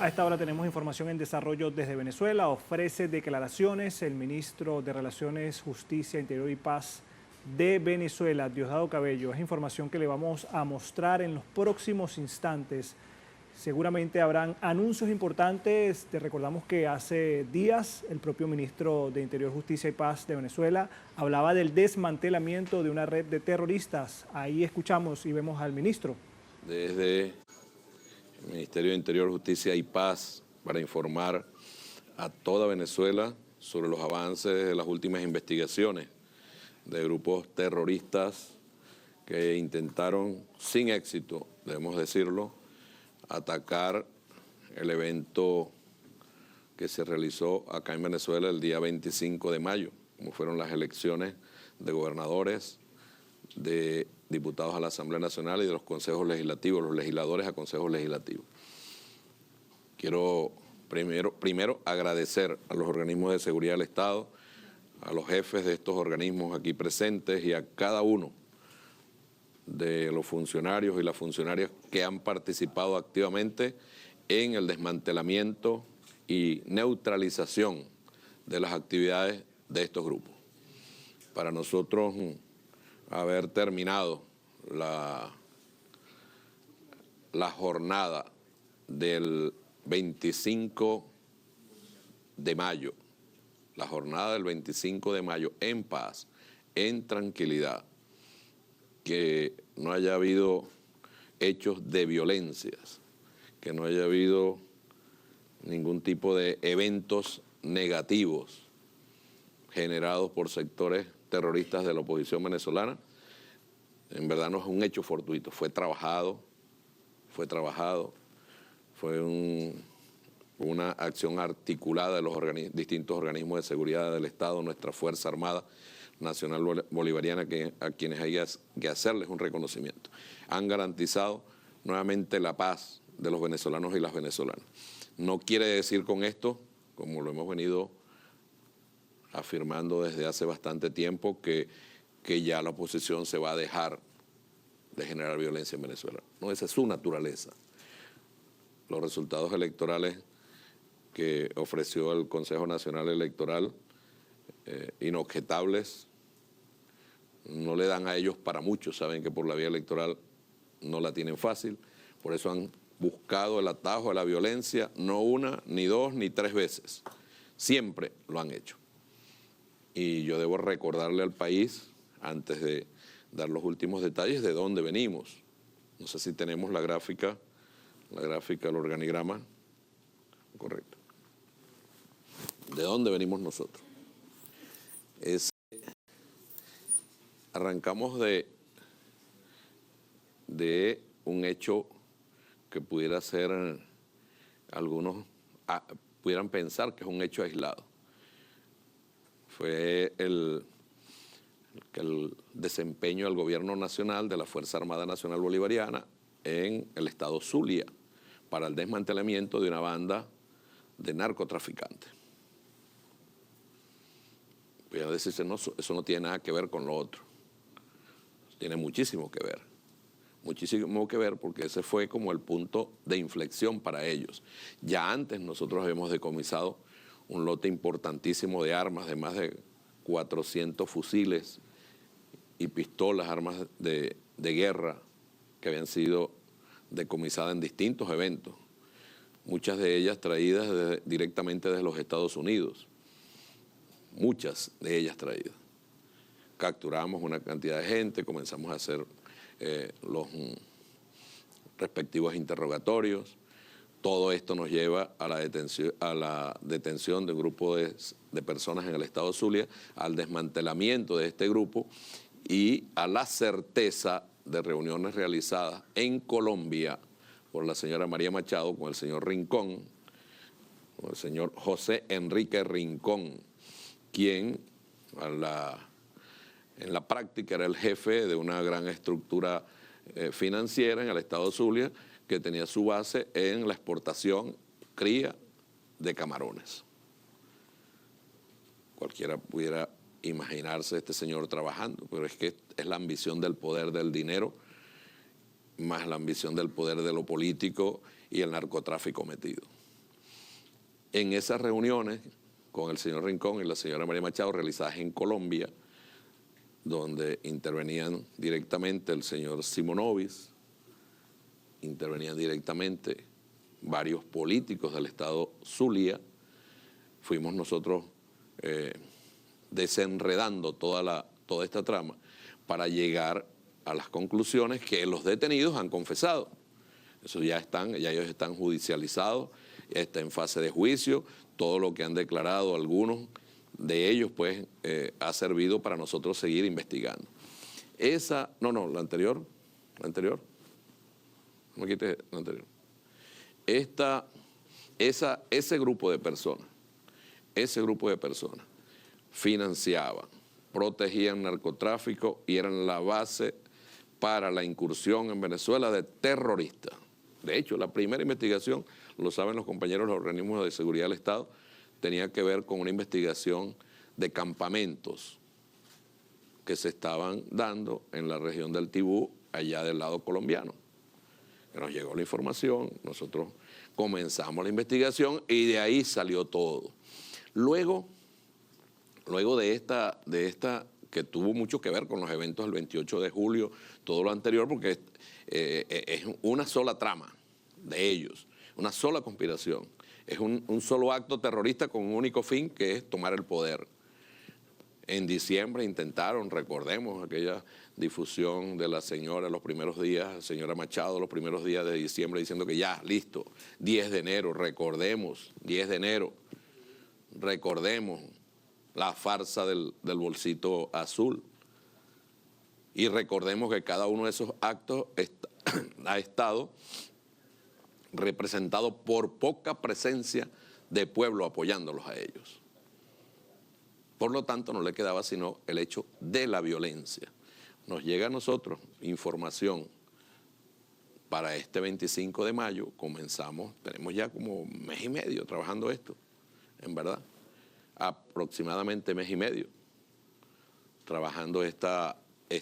A esta hora tenemos información en desarrollo desde Venezuela. Ofrece declaraciones el ministro de Relaciones, Justicia, Interior y Paz de Venezuela, Diosdado Cabello. Es información que le vamos a mostrar en los próximos instantes. Seguramente habrán anuncios importantes. Te recordamos que hace días el propio ministro de Interior, Justicia y Paz de Venezuela hablaba del desmantelamiento de una red de terroristas. Ahí escuchamos y vemos al ministro. Desde el Ministerio de Interior, Justicia y Paz para informar a toda Venezuela sobre los avances de las últimas investigaciones de grupos terroristas que intentaron, sin éxito, debemos decirlo, atacar el evento que se realizó acá en Venezuela el día 25 de mayo, como fueron las elecciones de gobernadores, de diputados a la Asamblea Nacional y de los consejos legislativos, los legisladores a consejos legislativos. Quiero primero agradecer a los organismos de seguridad del Estado, a los jefes de estos organismos aquí presentes y a cada uno de los funcionarios y las funcionarias que han participado activamente en el desmantelamiento y neutralización de las actividades de estos grupos. Para nosotros haber terminado la jornada del 25 de mayo, la jornada del 25 de mayo en paz, en tranquilidad, que no haya habido hechos de violencias, que no haya habido ningún tipo de eventos negativos generados por sectores terroristas de la oposición venezolana, en verdad no es un hecho fortuito, fue trabajado, fue una acción articulada de los distintos organismos de seguridad del Estado, nuestra Fuerza Armada Nacional Bolivariana, a quienes hay que hacerles un reconocimiento. Han garantizado nuevamente la paz de los venezolanos y las venezolanas. No quiere decir con esto, como lo hemos venido afirmando desde hace bastante tiempo, que ya la oposición se va a dejar de generar violencia en Venezuela. No, esa es su naturaleza. Los resultados electorales que ofreció el Consejo Nacional Electoral, inobjetables, no le dan a ellos para mucho. Saben que por la vía electoral no la tienen fácil, por eso han buscado el atajo a la violencia, no una, ni dos, ni tres veces. Siempre lo han hecho. Y yo debo recordarle al país, antes de dar los últimos detalles, de dónde venimos. No sé si tenemos la gráfica, el organigrama. Correcto. ¿De dónde venimos nosotros? Arrancamos de un hecho que pudiera ser, algunos pudieran pensar que es un hecho aislado. Fue el desempeño del gobierno nacional de la Fuerza Armada Nacional Bolivariana en el estado Zulia para el desmantelamiento de una banda de narcotraficantes. Voy a decirse, no, eso no tiene nada que ver con lo otro. Tiene muchísimo que ver porque ese fue como el punto de inflexión para ellos. Ya antes nosotros habíamos decomisado un lote importantísimo de armas, de más de 400 fusiles y pistolas, armas de guerra que habían sido decomisadas en distintos eventos, muchas de ellas traídas directamente desde los Estados Unidos, muchas de ellas traídas. Capturamos una cantidad de gente, comenzamos a hacer los respectivos interrogatorios. Todo esto nos lleva a la detención de un grupo de personas en el estado Zulia, al desmantelamiento de este grupo y a la certeza de reuniones realizadas en Colombia por la señora María Machado con el señor Rincón, con el señor José Enrique Rincón, quien en la práctica era el jefe de una gran estructura financiera en el estado Zulia que tenía su base en la exportación, cría de camarones. Cualquiera pudiera imaginarse a este señor trabajando, pero es que es la ambición del poder del dinero, más la ambición del poder de lo político y el narcotráfico metido. En esas reuniones con el señor Rincón y la señora María Machado, realizadas en Colombia, donde intervenían directamente el señor Simonovis, intervenían directamente varios políticos del estado Zulia, fuimos nosotros desenredando toda esta trama para llegar a las conclusiones que los detenidos han confesado. Eso ya ellos están judicializados, ya está en fase de juicio, todo lo que han declarado algunos de ellos pues ha servido para nosotros seguir investigando. La anterior, no me quites la anterior. Ese grupo de personas financiaban, protegían narcotráfico y eran la base para la incursión en Venezuela de terroristas. De hecho, la primera investigación, lo saben los compañeros de los organismos de seguridad del Estado, tenía que ver con una investigación de campamentos que se estaban dando en la región del Tibú, allá del lado colombiano. Que nos llegó la información, nosotros comenzamos la investigación y de ahí salió todo. Luego de esta que tuvo mucho que ver con los eventos del 28 de julio, todo lo anterior, porque es una sola trama de ellos, una sola conspiración. Es un solo acto terrorista con un único fin, que es tomar el poder. En diciembre intentaron, recordemos, aquella difusión de la señora los primeros días, señora Machado, los primeros días de diciembre, diciendo que ya, listo, 10 de enero, recordemos, 10 de enero, recordemos la farsa del bolsito azul. Y recordemos que cada uno de esos actos ha estado representado por poca presencia de pueblo apoyándolos a ellos. Por lo tanto, no le quedaba sino el hecho de la violencia. Nos llega a nosotros información para este 25 de mayo, tenemos ya como mes y medio trabajando esto, en verdad, aproximadamente mes y medio, trabajando esta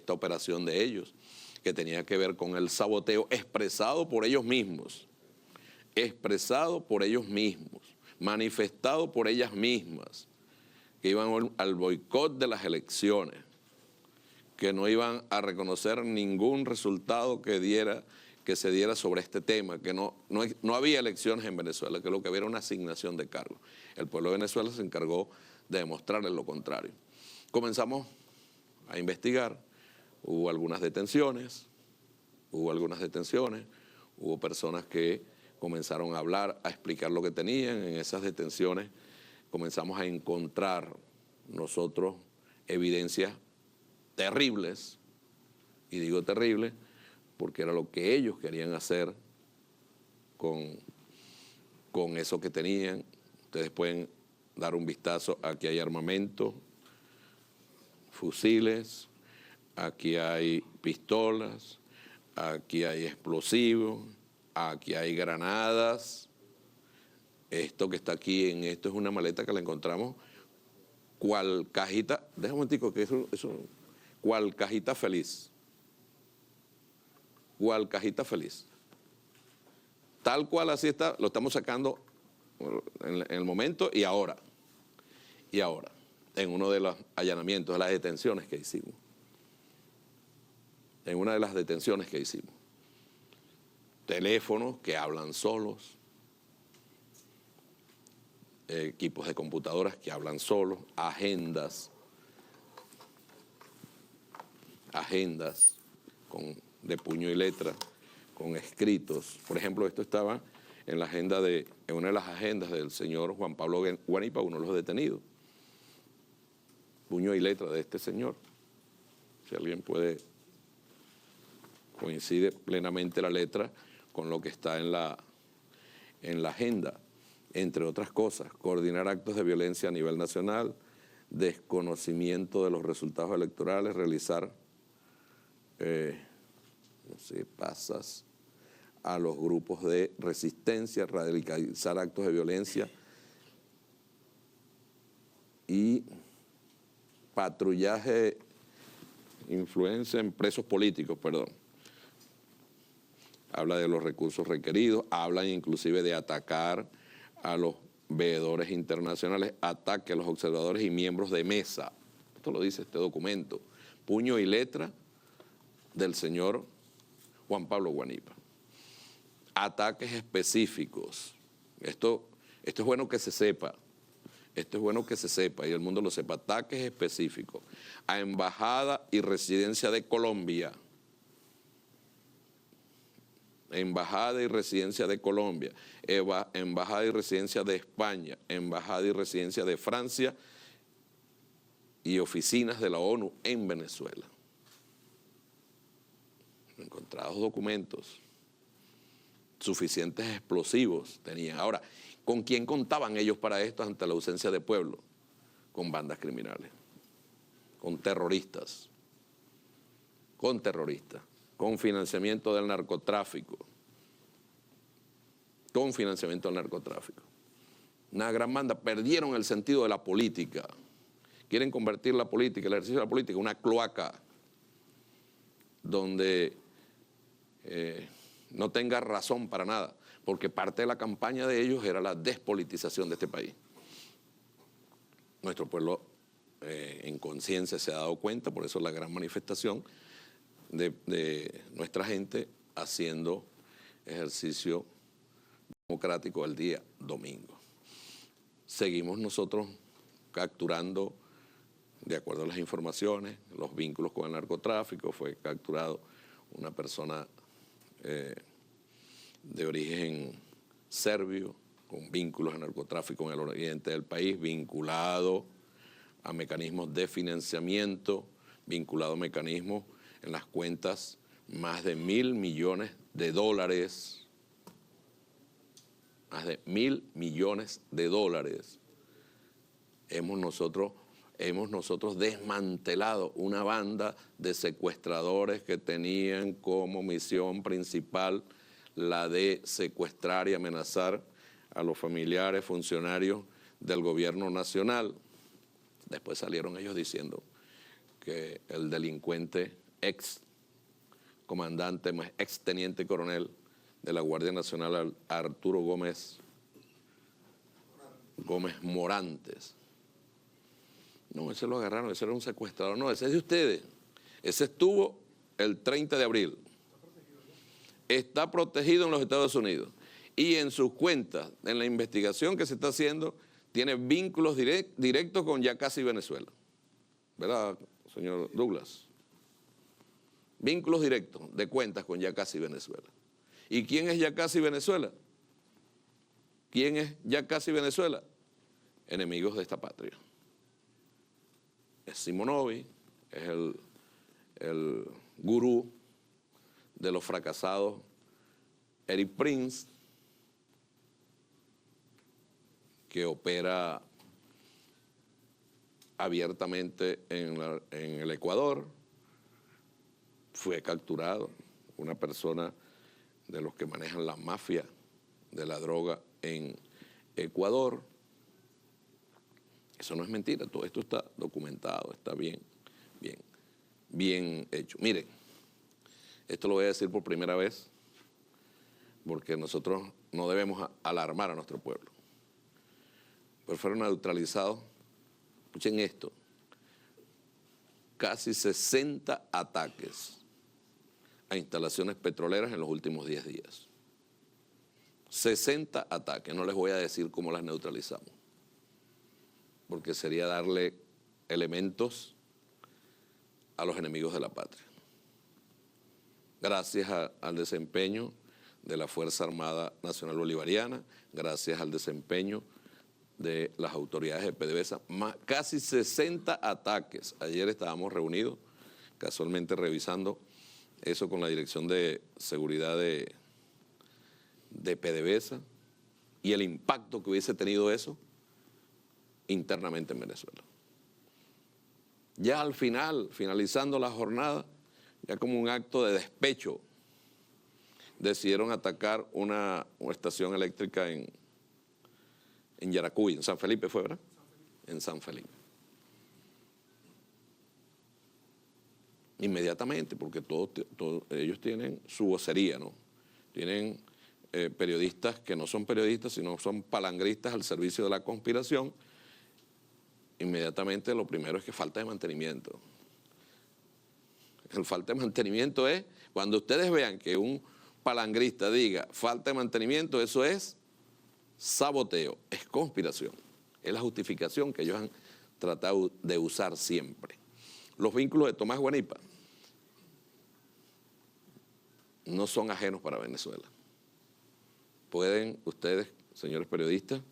operación de ellos, que tenía que ver con el saboteo expresado por ellos mismos, manifestado por ellas mismas, que iban al boicot de las elecciones, que no iban a reconocer ningún resultado que se diera sobre este tema, que no había elecciones en Venezuela, que lo que había era una asignación de cargos. El pueblo de Venezuela se encargó de demostrarles lo contrario. Comenzamos a investigar, hubo algunas detenciones, hubo personas que comenzaron a hablar, a explicar lo que tenían. En esas detenciones comenzamos a encontrar nosotros evidencias terribles, y digo terribles porque era lo que ellos querían hacer con eso que tenían. Ustedes pueden dar un vistazo, aquí hay armamento, fusiles, aquí hay pistolas, aquí hay explosivos, aquí hay granadas. Esto que está aquí, esto es una maleta que la encontramos cual cajita, déjame un momentico, que eso cual cajita feliz. Cual cajita feliz. Tal cual así está, lo estamos sacando en el momento y ahora, en uno de los allanamientos, de las detenciones que hicimos. Teléfonos que hablan solos, equipos de computadoras que hablan solos, agendas de puño y letra, con escritos. Por ejemplo, esto estaba en una de las agendas del señor Juan Pablo Guanipa, uno de los detenidos. Puño y letra de este señor. Si alguien coincide plenamente la letra con lo que está en la agenda, entre otras cosas: coordinar actos de violencia a nivel nacional, desconocimiento de los resultados electorales, realizar pasas a los grupos de resistencia, radicalizar actos de violencia y patrullaje, influencia en presos políticos, perdón. Habla de los recursos requeridos, hablan inclusive de atacar a los veedores internacionales, ataque a los observadores y miembros de mesa. Esto lo dice este documento. Puño y letra del señor Juan Pablo Guanipa. Ataques específicos. Esto es bueno que se sepa. Esto es bueno que se sepa y el mundo lo sepa. Ataques específicos a embajada y residencia de Colombia. Embajada y residencia de Colombia, embajada y residencia de España, embajada y residencia de Francia y oficinas de la ONU en Venezuela. Encontrados documentos, suficientes explosivos tenían. Ahora, ¿con quién contaban ellos para esto ante la ausencia de pueblo? Con bandas criminales, con terroristas, con financiamiento del narcotráfico, Una gran banda. Perdieron el sentido de la política. Quieren convertir la política, el ejercicio de la política, en una cloaca donde no tenga razón para nada, porque parte de la campaña de ellos era la despolitización de este país. Nuestro pueblo en conciencia se ha dado cuenta, por eso la gran manifestación de nuestra gente haciendo ejercicio democrático el día domingo. Seguimos nosotros capturando, de acuerdo a las informaciones, los vínculos con el narcotráfico. Fue capturado una persona de origen serbio, con vínculos de narcotráfico en el oriente del país, vinculado a mecanismos de financiamiento, vinculado a mecanismos en las cuentas, más de $1.000 millones, más de $1.000 millones. Hemos nosotros desmantelado una banda de secuestradores que tenían como misión principal la de secuestrar y amenazar a los familiares, funcionarios del gobierno nacional. Después salieron ellos diciendo que el delincuente ex comandante, ex teniente coronel de la Guardia Nacional, Arturo Gómez Morantes. No, ese lo agarraron, ese era un secuestrador. No, ese es de ustedes. Ese estuvo el 30 de abril. Está protegido en los Estados Unidos. Y en sus cuentas, en la investigación que se está haciendo, tiene vínculos directos con ya casi Venezuela. ¿Verdad, señor Douglas? Vínculos directos de cuentas con ya casi Venezuela. ¿Y quién es ya casi Venezuela? ¿Quién es ya casi Venezuela? Enemigos de esta patria. Es Simonovi, es el gurú de los fracasados Eric Prince, que opera abiertamente en el Ecuador. Fue capturado una persona de los que manejan la mafia de la droga en Ecuador. Eso no es mentira, todo esto está documentado, está bien hecho. Miren, esto lo voy a decir por primera vez porque nosotros no debemos alarmar a nuestro pueblo. Pero fueron neutralizados, escuchen esto, casi 60 ataques a instalaciones petroleras en los últimos 10 días. 60 ataques, no les voy a decir cómo las neutralizamos, porque sería darle elementos a los enemigos de la patria. Gracias al desempeño de la Fuerza Armada Nacional Bolivariana, gracias al desempeño de las autoridades de PDVSA, casi 60 ataques. Ayer estábamos reunidos, casualmente revisando eso con la Dirección de Seguridad de PDVSA y el impacto que hubiese tenido eso internamente en Venezuela. Ya al final, finalizando la jornada, ya como un acto de despecho, decidieron atacar una estación eléctrica en Yaracuy, en San Felipe fue, ¿verdad? En San Felipe. Inmediatamente, porque todos ellos tienen su vocería, ¿no? Tienen periodistas que no son periodistas, sino son palangristas al servicio de la conspiración, inmediatamente lo primero es que falta de mantenimiento. El falta de mantenimiento es, cuando ustedes vean que un palangrista diga falta de mantenimiento, eso es saboteo, es conspiración. Es la justificación que ellos han tratado de usar siempre. Los vínculos de Tomás Guanipa no son ajenos para Venezuela. Pueden ustedes, señores periodistas,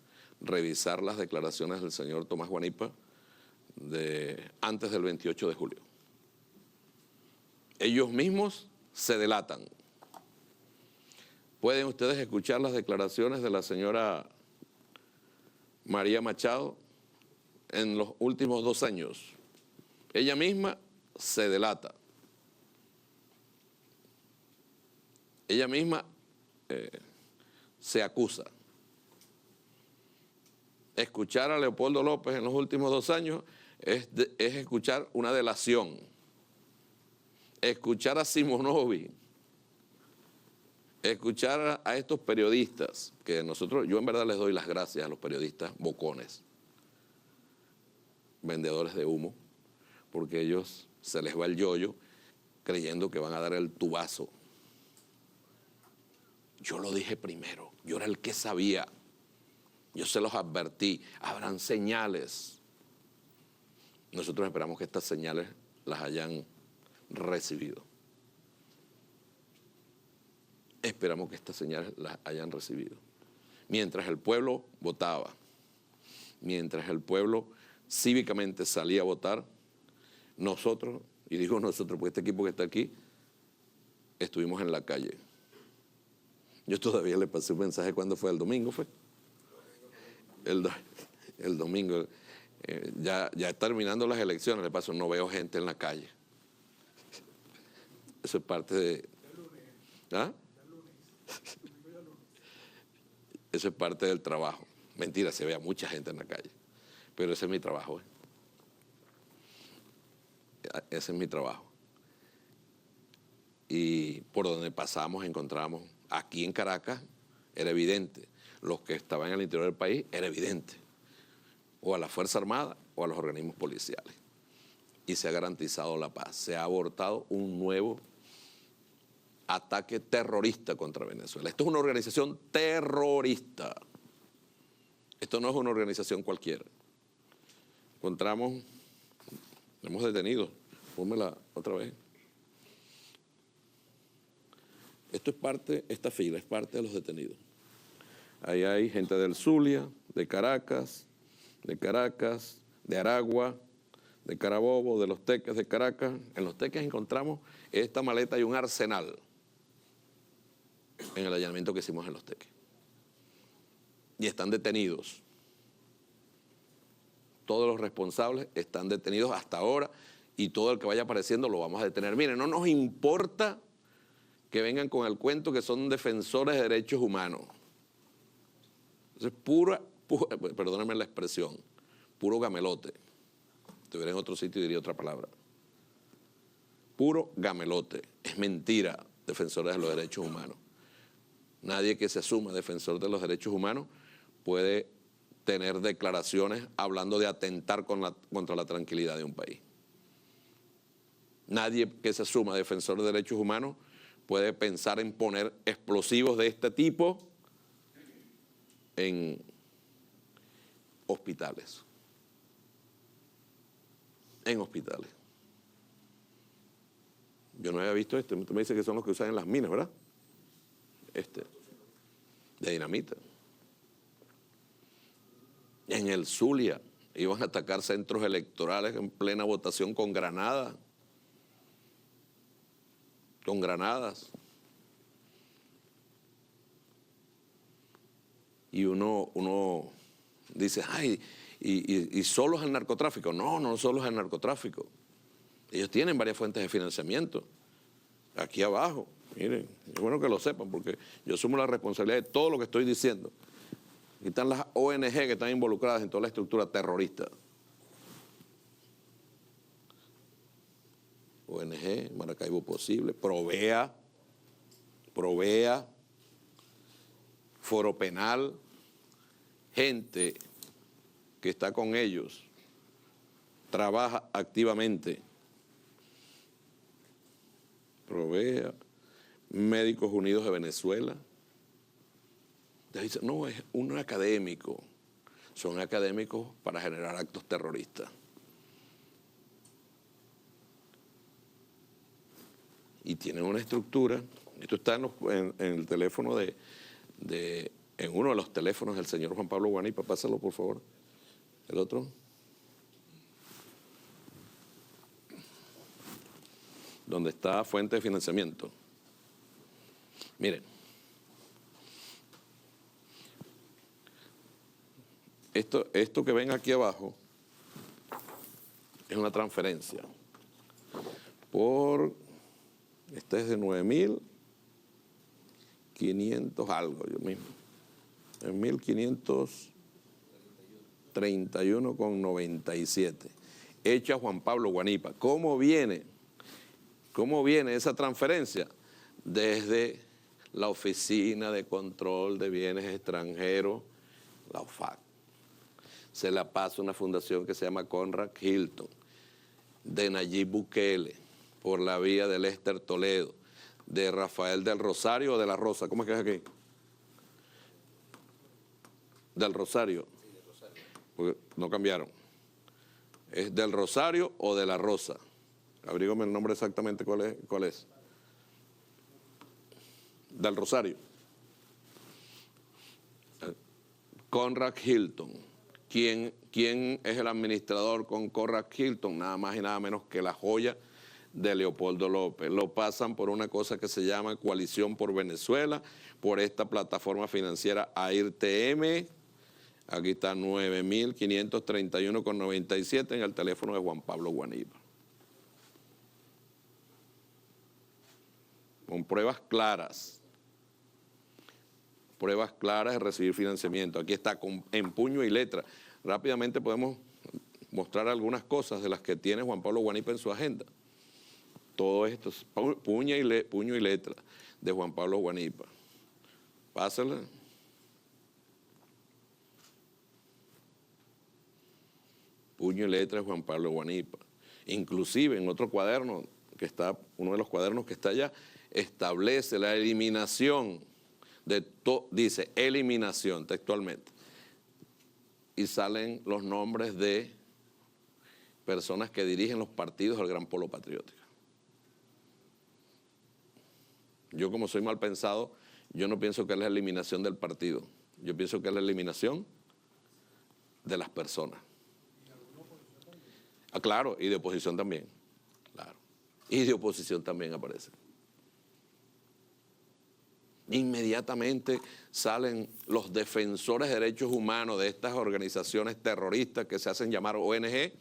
revisar las declaraciones del señor Tomás Guanipa antes del 28 de julio. Ellos mismos se delatan. Pueden ustedes escuchar las declaraciones de la señora María Machado en los últimos 2 años. Ella misma se delata. Ella misma se acusa. Escuchar a Leopoldo López en los últimos 2 años es escuchar una delación. Escuchar a Simonovi, escuchar a estos periodistas, que yo en verdad les doy las gracias a los periodistas bocones, vendedores de humo, porque ellos se les va el yoyo creyendo que van a dar el tubazo. Yo lo dije primero, yo era el que sabía, yo se los advertí, habrán señales. Nosotros esperamos que estas señales las hayan recibido. Esperamos que estas señales las hayan recibido. Mientras el pueblo votaba, mientras el pueblo cívicamente salía a votar, nosotros, y digo nosotros porque este equipo que está aquí, estuvimos en la calle. Yo todavía le pasé un mensaje, ¿cuándo fue? ¿El domingo fue? El domingo. Ya terminando las elecciones, le paso, no veo gente en la calle. Eso es parte de... ¿Ah? Eso es parte del trabajo. Mentira, se ve a mucha gente en la calle. Pero ese es mi trabajo. Ese es mi trabajo. Y por donde pasamos encontramos, aquí en Caracas, era evidente. Los que estaban en el interior del país, era evidente. O a la Fuerza Armada o a los organismos policiales. Y se ha garantizado la paz. Se ha abortado un nuevo ataque terrorista contra Venezuela. Esto es una organización terrorista. Esto no es una organización cualquiera. Hemos detenido, pónmela otra vez. Esta fila es parte de los detenidos. Ahí hay gente del Zulia, de Caracas, de Aragua, de Carabobo, de Los Teques, de Caracas. En Los Teques encontramos esta maleta y un arsenal en el allanamiento que hicimos en Los Teques. Y están detenidos. Todos los responsables están detenidos hasta ahora y todo el que vaya apareciendo lo vamos a detener. Miren, no nos importa que vengan con el cuento que son defensores de derechos humanos. Eso es perdónenme la expresión, puro gamelote. Si estuviera en otro sitio diría otra palabra. Puro gamelote. Es mentira, defensores de los derechos humanos. Nadie que se asuma defensor de los derechos humanos puede tener declaraciones hablando de atentar contra la tranquilidad de un país. Nadie que se asuma defensor de derechos humanos puede pensar en poner explosivos de este tipo en hospitales. En hospitales. Yo no había visto esto. Usted me dice que son los que usan en las minas, ¿verdad? De dinamita. En el Zulia iban a atacar centros electorales en plena votación con granadas. Con granadas. Y uno dice, ay, y solo es el narcotráfico. No, no solo es el narcotráfico. Ellos tienen varias fuentes de financiamiento. Aquí abajo, miren, es bueno que lo sepan porque yo asumo la responsabilidad de todo lo que estoy diciendo. Aquí están las ONG que están involucradas en toda la estructura terrorista. ONG, Maracaibo Posible, Provea, foro penal, gente que está con ellos, trabaja activamente. Provea, Médicos Unidos de Venezuela. Dice, no, es un académico. Son académicos para generar actos terroristas. Y tienen una estructura, esto está en el teléfono en uno de los teléfonos del señor Juan Pablo Guanipa, pásalo por favor, el otro. Donde está fuente de financiamiento. Miren, esto que ven aquí abajo es una transferencia esta es de 9.500 algo, yo mismo, 9.531,97, hecha a Juan Pablo Guanipa. ¿Cómo viene esa transferencia? Desde la Oficina de Control de Bienes Extranjeros, la OFAC. Se la pasa a una fundación que se llama Conrad Hilton, de Nayib Bukele, por la vía de Lester Toledo, de Rafael del Rosario o de la Rosa. ¿Cómo es que es aquí? Del Rosario. Porque no cambiaron. ¿Es del Rosario o de la Rosa? Abrígame el nombre exactamente cuál es. Del Rosario. Conrad Hilton. ¿Quién es el administrador con Conrad Hilton? Nada más y nada menos que la joya de Leopoldo López. Lo pasan por una cosa que se llama Coalición por Venezuela, por esta plataforma financiera AIRTM. Aquí está 9.531,97 en el teléfono de Juan Pablo Guanipa. Con pruebas claras de recibir financiamiento. Aquí está en puño y letra. Rápidamente podemos mostrar algunas cosas de las que tiene Juan Pablo Guanipa en su agenda. Todo esto es puño y letra de Juan Pablo Guanipa. Pásala. Puño y letra de Juan Pablo Guanipa. Inclusive en otro cuaderno, uno de los cuadernos que está allá, establece la eliminación dice eliminación textualmente. Y salen los nombres de personas que dirigen los partidos del Gran Polo Patriótico. Yo, como soy mal pensado, yo no pienso que es la eliminación del partido. Yo pienso que es la eliminación de las personas. Ah, claro, y de oposición también. Claro. Y de oposición también aparece. Inmediatamente salen los defensores de derechos humanos de estas organizaciones terroristas que se hacen llamar ONG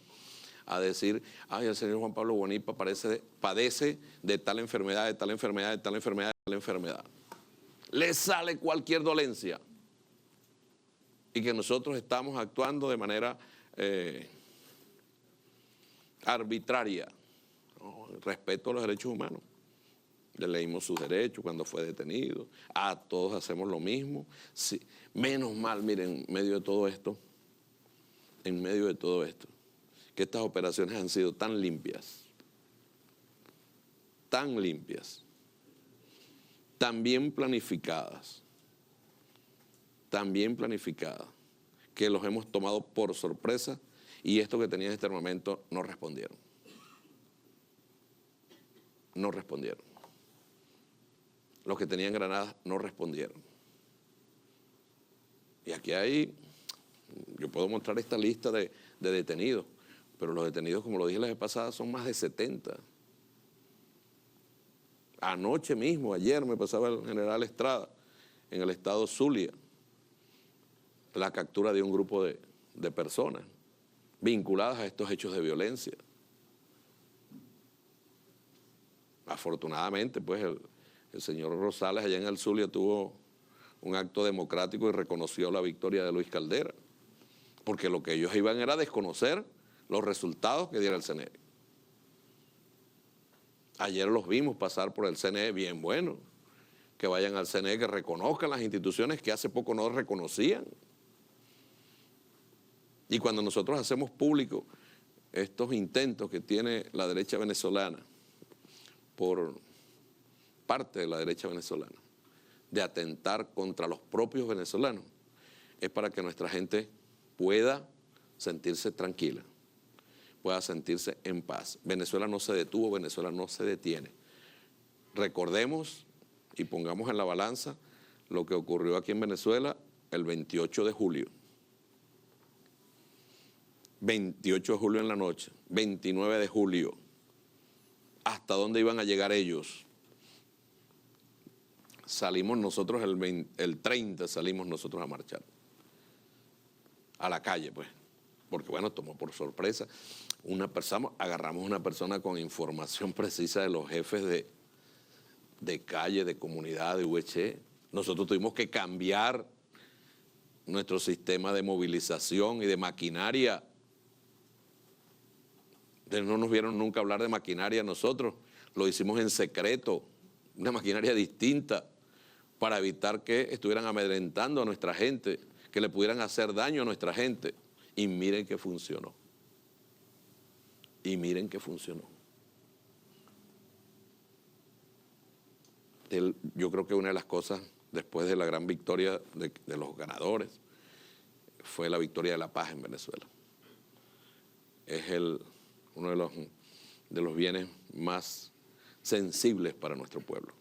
a decir, ay, el señor Juan Pablo Guanipa padece de tal enfermedad, de tal enfermedad, de tal enfermedad, de tal enfermedad. Le sale cualquier dolencia. Y que nosotros estamos actuando de manera arbitraria. No, respeto a los derechos humanos. Le leímos sus derechos cuando fue detenido. A todos hacemos lo mismo. Sí. Menos mal, miren, en medio de todo esto, que estas operaciones han sido tan limpias, tan bien planificadas, que los hemos tomado por sorpresa y estos que tenían este armamento no respondieron. No respondieron. Los que tenían granadas no respondieron. Y aquí yo puedo mostrar esta lista de detenidos, pero los detenidos, como lo dije la vez pasada, son más de 70. Anoche mismo, ayer me pasaba el general Estrada, en el estado Zulia, la captura de un grupo de personas vinculadas a estos hechos de violencia. Afortunadamente, pues, el señor Rosales allá en el Zulia tuvo un acto democrático y reconoció la victoria de Luis Caldera, porque lo que ellos iban era desconocer los resultados que diera el CNE. Ayer los vimos pasar por el CNE bien bueno, que vayan al CNE, que reconozcan las instituciones que hace poco no reconocían. Y cuando nosotros hacemos público estos intentos que tiene la derecha venezolana, por parte de la derecha venezolana, de atentar contra los propios venezolanos, es para que nuestra gente pueda sentirse tranquila, pueda sentirse en paz. Venezuela no se detuvo, Venezuela no se detiene. Recordemos y pongamos en la balanza lo que ocurrió aquí en Venezuela el 28 de julio. 28 de julio en la noche, 29 de julio. ¿Hasta dónde iban a llegar ellos? Salimos nosotros el 30, salimos nosotros a marchar. A la calle, pues. Porque, bueno, tomó por sorpresa. Agarramos una persona con información precisa de los jefes de calle, de comunidad, de UH. Nosotros tuvimos que cambiar nuestro sistema de movilización y de maquinaria. Ustedes no nos vieron nunca hablar de maquinaria nosotros. Lo hicimos en secreto, una maquinaria distinta, para evitar que estuvieran amedrentando a nuestra gente, que le pudieran hacer daño a nuestra gente. Y miren que funcionó. Y miren que funcionó. Yo creo que una de las cosas, después de la gran victoria de los ganadores, fue la victoria de la paz en Venezuela. Es uno de los bienes más sensibles para nuestro pueblo.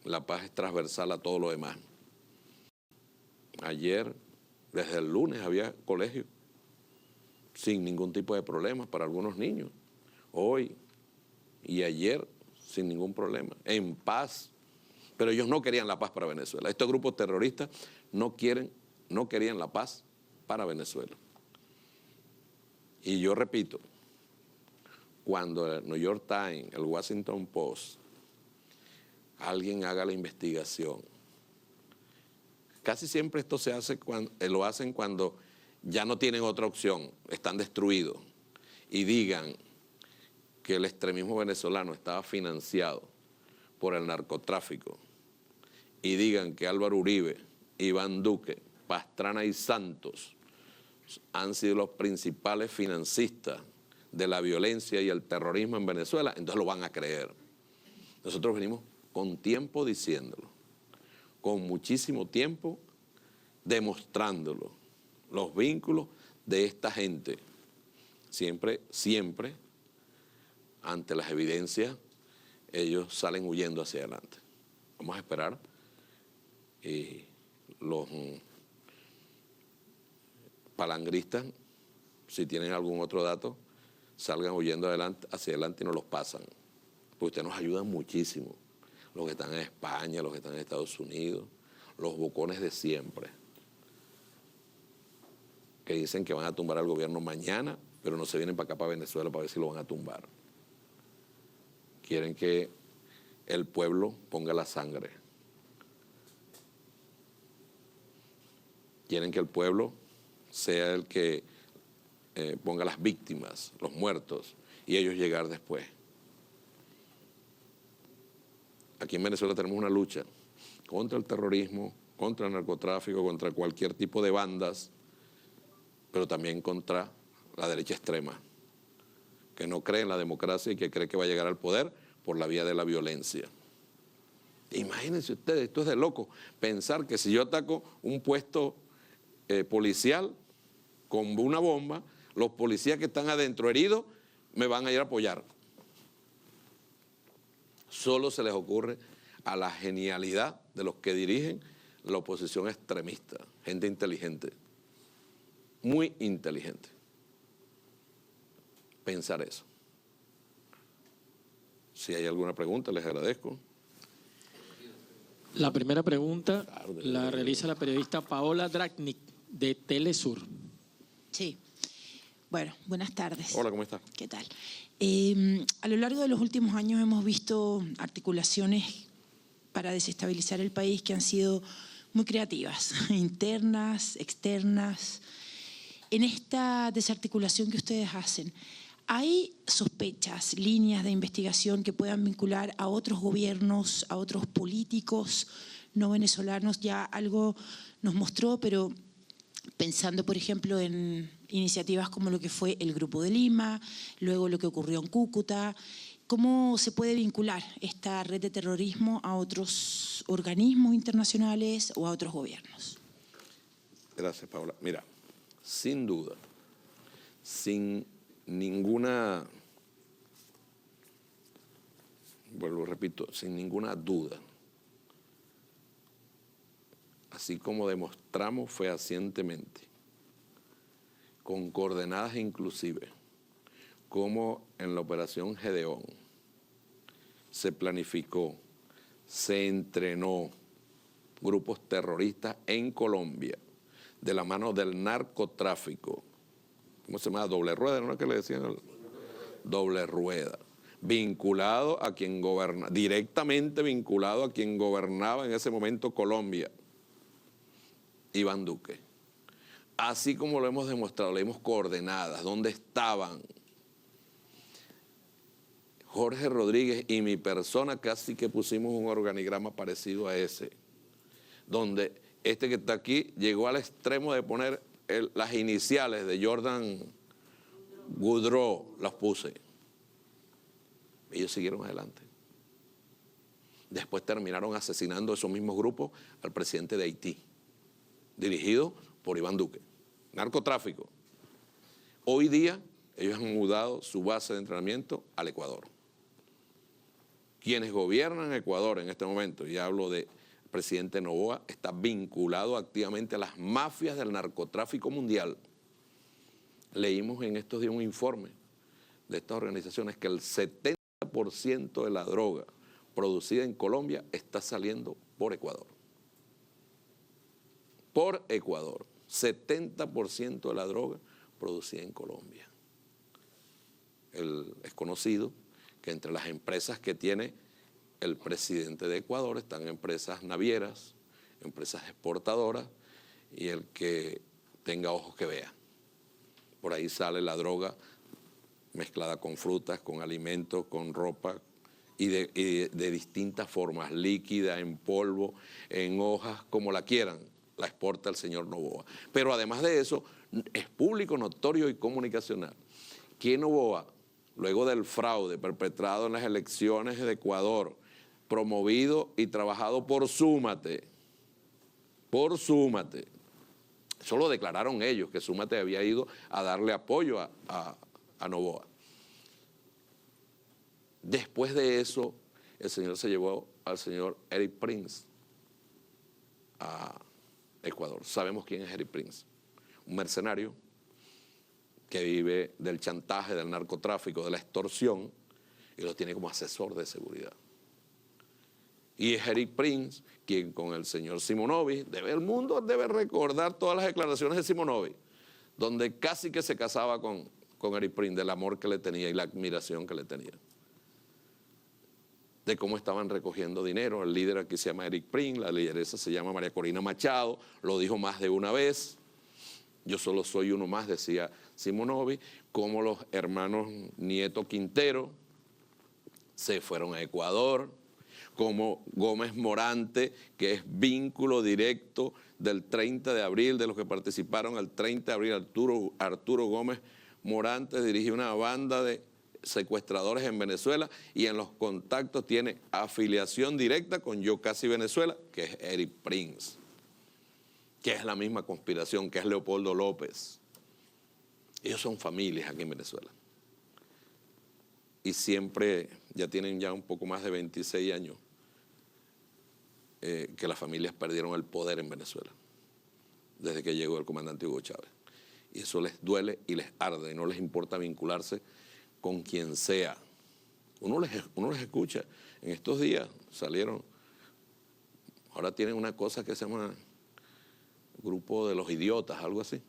La paz es transversal a todo lo demás. Ayer, desde el lunes, había colegio sin ningún tipo de problemas para algunos niños. Hoy y ayer, sin ningún problema, en paz. Pero ellos no querían la paz para Venezuela. Estos grupos terroristas no querían la paz para Venezuela. Y yo repito, cuando el New York Times, el Washington Post, alguien haga la investigación, casi siempre esto se hace lo hacen cuando ya no tienen otra opción, están destruidos, y digan que el extremismo venezolano estaba financiado por el narcotráfico, y digan que Álvaro Uribe, Iván Duque, Pastrana y Santos han sido los principales financistas de la violencia y el terrorismo en Venezuela, entonces lo van a creer. Nosotros venimos con tiempo diciéndolo, con muchísimo tiempo demostrándolo, los vínculos de esta gente. Siempre, siempre, ante las evidencias, ellos salen huyendo hacia adelante. Vamos a esperar y los palangristas, si tienen algún otro dato, salgan huyendo hacia adelante y nos los pasan. Porque ustedes nos ayudan muchísimo. Los que están en España, los que están en Estados Unidos, los bocones de siempre, que dicen que van a tumbar al gobierno mañana, pero no se vienen para acá, para Venezuela, para ver si lo van a tumbar. Quieren que el pueblo ponga la sangre. Quieren que el pueblo sea el que ponga las víctimas, los muertos, y ellos llegar después. Aquí en Venezuela tenemos una lucha contra el terrorismo, contra el narcotráfico, contra cualquier tipo de bandas, pero también contra la derecha extrema, que no cree en la democracia y que cree que va a llegar al poder por la vía de la violencia. Imagínense ustedes, esto es de loco, pensar que si yo ataco un puesto policial con una bomba, los policías que están adentro heridos me van a ir a apoyar. Solo se les ocurre a la genialidad de los que dirigen la oposición extremista, gente inteligente, muy inteligente, pensar eso. Si hay alguna pregunta, les agradezco. La primera pregunta la realiza la periodista Paola Dragnik, de Telesur. Sí. Bueno, buenas tardes. Hola, ¿cómo está? ¿Qué tal? A lo largo de los últimos años hemos visto articulaciones para desestabilizar el país que han sido muy creativas, internas, externas. En esta desarticulación que ustedes hacen, ¿Hay sospechas, líneas de investigación que puedan vincular a otros gobiernos, a otros políticos no venezolanos? Ya algo nos mostró, pero pensando, por ejemplo, en iniciativas como lo que fue el Grupo de Lima, luego lo que ocurrió en Cúcuta, ¿cómo se puede vincular esta red de terrorismo a otros organismos internacionales o a otros gobiernos? Gracias, Paola. Mira, sin duda, sin ninguna, vuelvo, repito, sin ninguna duda, así como demostramos fehacientemente, con coordenadas inclusive, como en la operación Gedeón se planificó, se entrenó grupos terroristas en Colombia de la mano del narcotráfico. ¿Cómo se llama? Doble rueda, ¿no es que le decían? Doble rueda. Vinculado a quien gobernaba, directamente vinculado a quien gobernaba en ese momento Colombia, Iván Duque. Así como lo hemos demostrado, le dimos coordenadas, dónde estaban Jorge Rodríguez y mi persona, casi que pusimos un organigrama parecido a ese, donde este que está aquí llegó al extremo de poner las iniciales de Jordan Goudreau, las puse. Ellos siguieron adelante. Después terminaron asesinando esos mismos grupos al presidente de Haití, dirigido por Iván Duque. Narcotráfico. Hoy día ellos han mudado su base de entrenamiento al Ecuador. Quienes gobiernan Ecuador en este momento, y hablo del presidente Noboa, está vinculado activamente a las mafias del narcotráfico mundial. Leímos en estos días un informe de estas organizaciones que el 70% de la droga producida en Colombia está saliendo por Ecuador. Por Ecuador. 70% de la droga producida en Colombia. Es conocido que entre las empresas que tiene el presidente de Ecuador están empresas navieras, empresas exportadoras y el que tenga ojos que vea. Por ahí sale la droga mezclada con frutas, con alimentos, con ropa y de distintas formas, líquida, en polvo, en hojas, como la quieran, la exporta el señor Noboa. Pero además de eso, es público, notorio y comunicacional que Noboa, luego del fraude perpetrado en las elecciones de Ecuador, promovido y trabajado por Súmate, eso lo declararon ellos, que Súmate había ido a darle apoyo a Noboa. Después de eso, el señor se llevó al señor Eric Prince a Ecuador. Sabemos quién es Eric Prince, un mercenario que vive del chantaje, del narcotráfico, de la extorsión, y lo tiene como asesor de seguridad. Y es Eric Prince quien con el señor Simonovic, el mundo debe recordar todas las declaraciones de Simonovic, donde casi que se casaba con Eric Prince, del amor que le tenía y la admiración que le tenía. De cómo estaban recogiendo dinero. El líder aquí se llama Eric Prince, la lideresa se llama María Corina Machado, lo dijo más de una vez. Yo solo soy uno más, decía Simonovic, como los hermanos Nieto Quintero se fueron a Ecuador, como Gómez Morante, que es vínculo directo del 30 de abril, de los que participaron el 30 de abril, Arturo Gómez Morante dirigió una banda de secuestradores en Venezuela y en los contactos tiene afiliación directa con Yo Casi Venezuela, que es Eric Prince, que es la misma conspiración, que es Leopoldo López. Ellos son familias aquí en Venezuela. Y siempre, ya tienen ya un poco más de 26 años, que las familias perdieron el poder en Venezuela, desde que llegó el comandante Hugo Chávez. Y eso les duele y les arde, y no les importa vincularse con quien sea. Uno les escucha. En estos días salieron, ahora tienen una cosa que se llama Grupo de los Idiotas, algo así.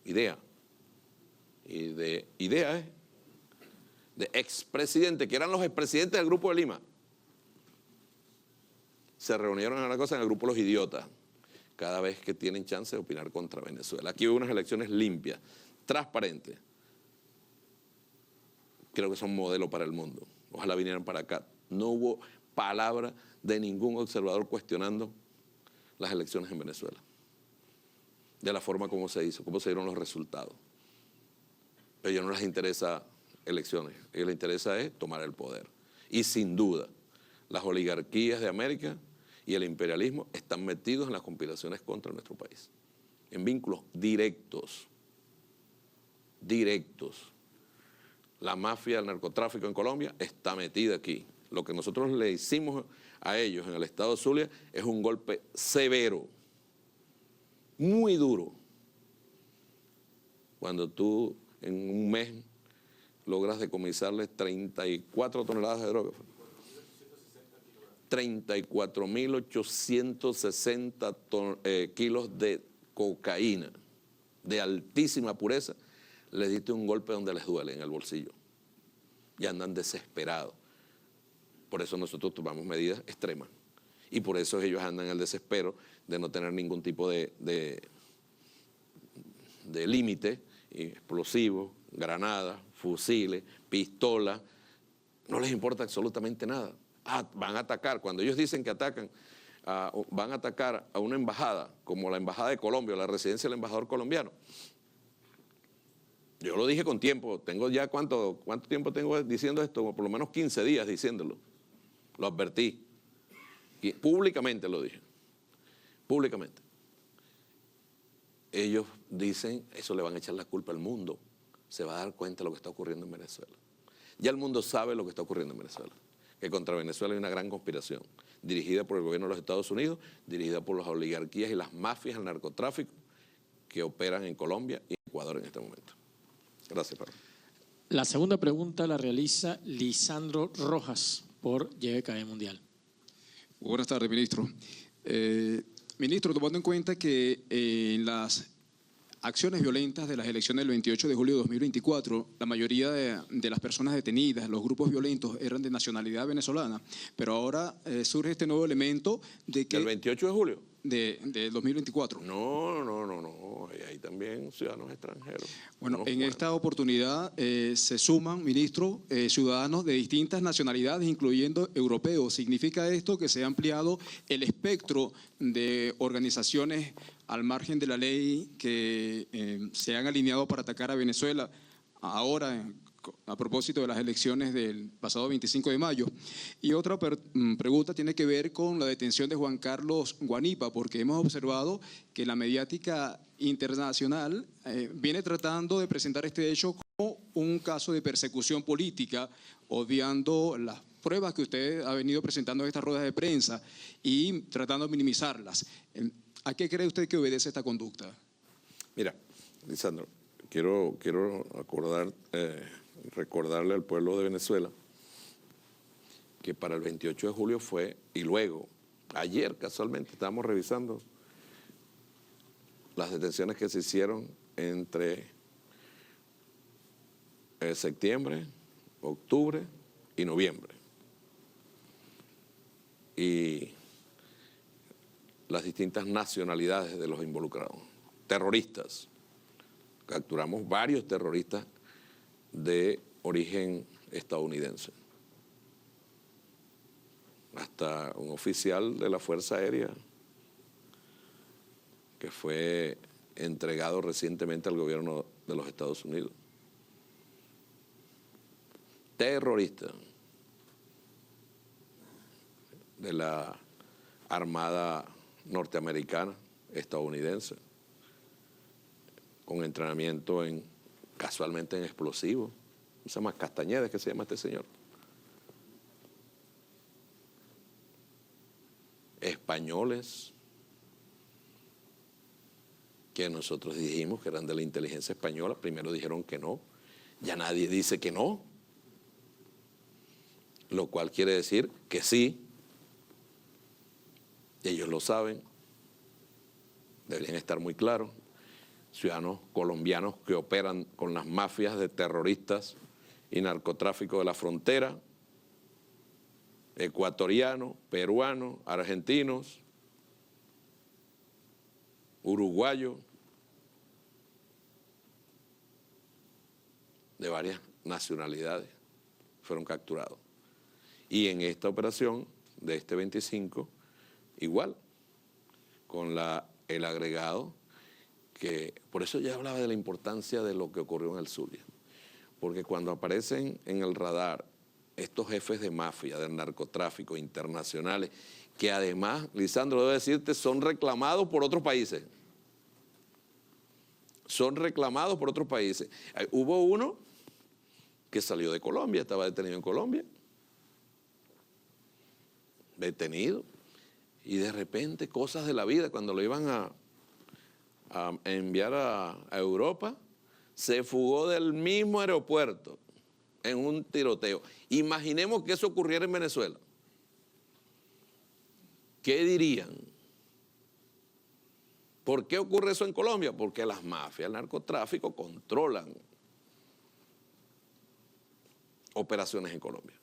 Idea. Y de idea es de expresidentes, que eran los expresidentes del Grupo de Lima. Se reunieron en una cosa en el Grupo de los Idiotas, cada vez que tienen chance de opinar contra Venezuela. Aquí hubo unas elecciones limpias, transparentes, creo que son modelo para el mundo. Ojalá vinieran para acá. No hubo palabra de ningún observador cuestionando las elecciones en Venezuela, de la forma como se hizo, cómo se dieron los resultados. A ellos no les interesa elecciones, a ellos les interesa es tomar el poder. Y sin duda, las oligarquías de América y el imperialismo están metidos en las conspiraciones contra nuestro país, en vínculos directos. La mafia del narcotráfico en Colombia está metida aquí. Lo que nosotros le hicimos a ellos en el estado Zulia es un golpe severo, muy duro. Cuando tú en un mes logras decomisarles 34 toneladas de droga. 34.860 kilos de cocaína de altísima pureza, les diste un golpe donde les duele, en el bolsillo. Y andan desesperados. Por eso nosotros tomamos medidas extremas. Y por eso ellos andan en el desespero de no tener ningún tipo de límite, explosivos, granadas, fusiles, pistolas. No les importa absolutamente nada. Van a atacar. Cuando ellos dicen que atacan, van a atacar a una embajada, como la embajada de Colombia, o la residencia del embajador colombiano. Yo lo dije con tiempo. Tengo ya, ¿cuánto tiempo tengo diciendo esto? Por lo menos 15 días diciéndolo. Lo advertí. Y públicamente lo dije. Públicamente. Ellos dicen, eso le van a echar la culpa al mundo. Se va a dar cuenta de lo que está ocurriendo en Venezuela. Ya el mundo sabe lo que está ocurriendo en Venezuela. Que contra Venezuela hay una gran conspiración, dirigida por el gobierno de los Estados Unidos, dirigida por las oligarquías y las mafias del narcotráfico que operan en Colombia y Ecuador en este momento. Gracias, Pablo. La segunda pregunta la realiza Lisandro Rojas por YBKE Mundial. Buenas tardes, ministro. Ministro, tomando en cuenta que en las acciones violentas de las elecciones del 28 de julio de 2024, la mayoría de las personas detenidas, los grupos violentos, eran de nacionalidad venezolana, pero ahora surge este nuevo elemento de que... ¿El 28 de julio? De 2024. No, hay también ciudadanos extranjeros. Bueno, en esta oportunidad se suman, ministro, ciudadanos de distintas nacionalidades, incluyendo europeos. ¿Significa esto que se ha ampliado el espectro de organizaciones al margen de la ley que se han alineado para atacar a Venezuela ahora a propósito de las elecciones del pasado 25 de mayo? Y otra pregunta tiene que ver con la detención de Juan Carlos Guanipa, porque hemos observado que la mediática internacional viene tratando de presentar este hecho como un caso de persecución política, obviando las pruebas que usted ha venido presentando en estas ruedas de prensa y tratando de minimizarlas. ¿A qué cree usted que obedece esta conducta? Mira, Lisandro, quiero recordarle al pueblo de Venezuela que para el 28 de julio fue, y luego, ayer casualmente estábamos revisando las detenciones que se hicieron entre septiembre, octubre y noviembre. Y las distintas nacionalidades de los involucrados. Terroristas. Capturamos varios terroristas de origen estadounidense. Hasta un oficial de la Fuerza Aérea que fue entregado recientemente al gobierno de los Estados Unidos. Terrorista de la Armada norteamericana, estadounidense, con entrenamiento casualmente en explosivos. Se llama Castañeda, que se llama este señor. Españoles que nosotros dijimos que eran de la inteligencia española, primero dijeron que no, ya nadie dice que no, lo cual quiere decir que sí. Ellos lo saben, deberían estar muy claros. Ciudadanos colombianos que operan con las mafias de terroristas y narcotráfico de la frontera, ecuatorianos, peruanos, argentinos, uruguayos, de varias nacionalidades, fueron capturados. Y en esta operación de este 25, igual, con el agregado, que por eso ya hablaba de la importancia de lo que ocurrió en el Zulia. Porque cuando aparecen en el radar estos jefes de mafia, del narcotráfico internacionales, que además, Lisandro, debo decirte, son reclamados por otros países. Son reclamados por otros países. Hubo uno que salió de Colombia, estaba detenido en Colombia. Detenido. Y de repente, cosas de la vida, cuando lo iban a enviar a Europa, se fugó del mismo aeropuerto en un tiroteo. Imaginemos que eso ocurriera en Venezuela. ¿Qué dirían? ¿Por qué ocurre eso en Colombia? Porque las mafias, el narcotráfico controlan operaciones en Colombia.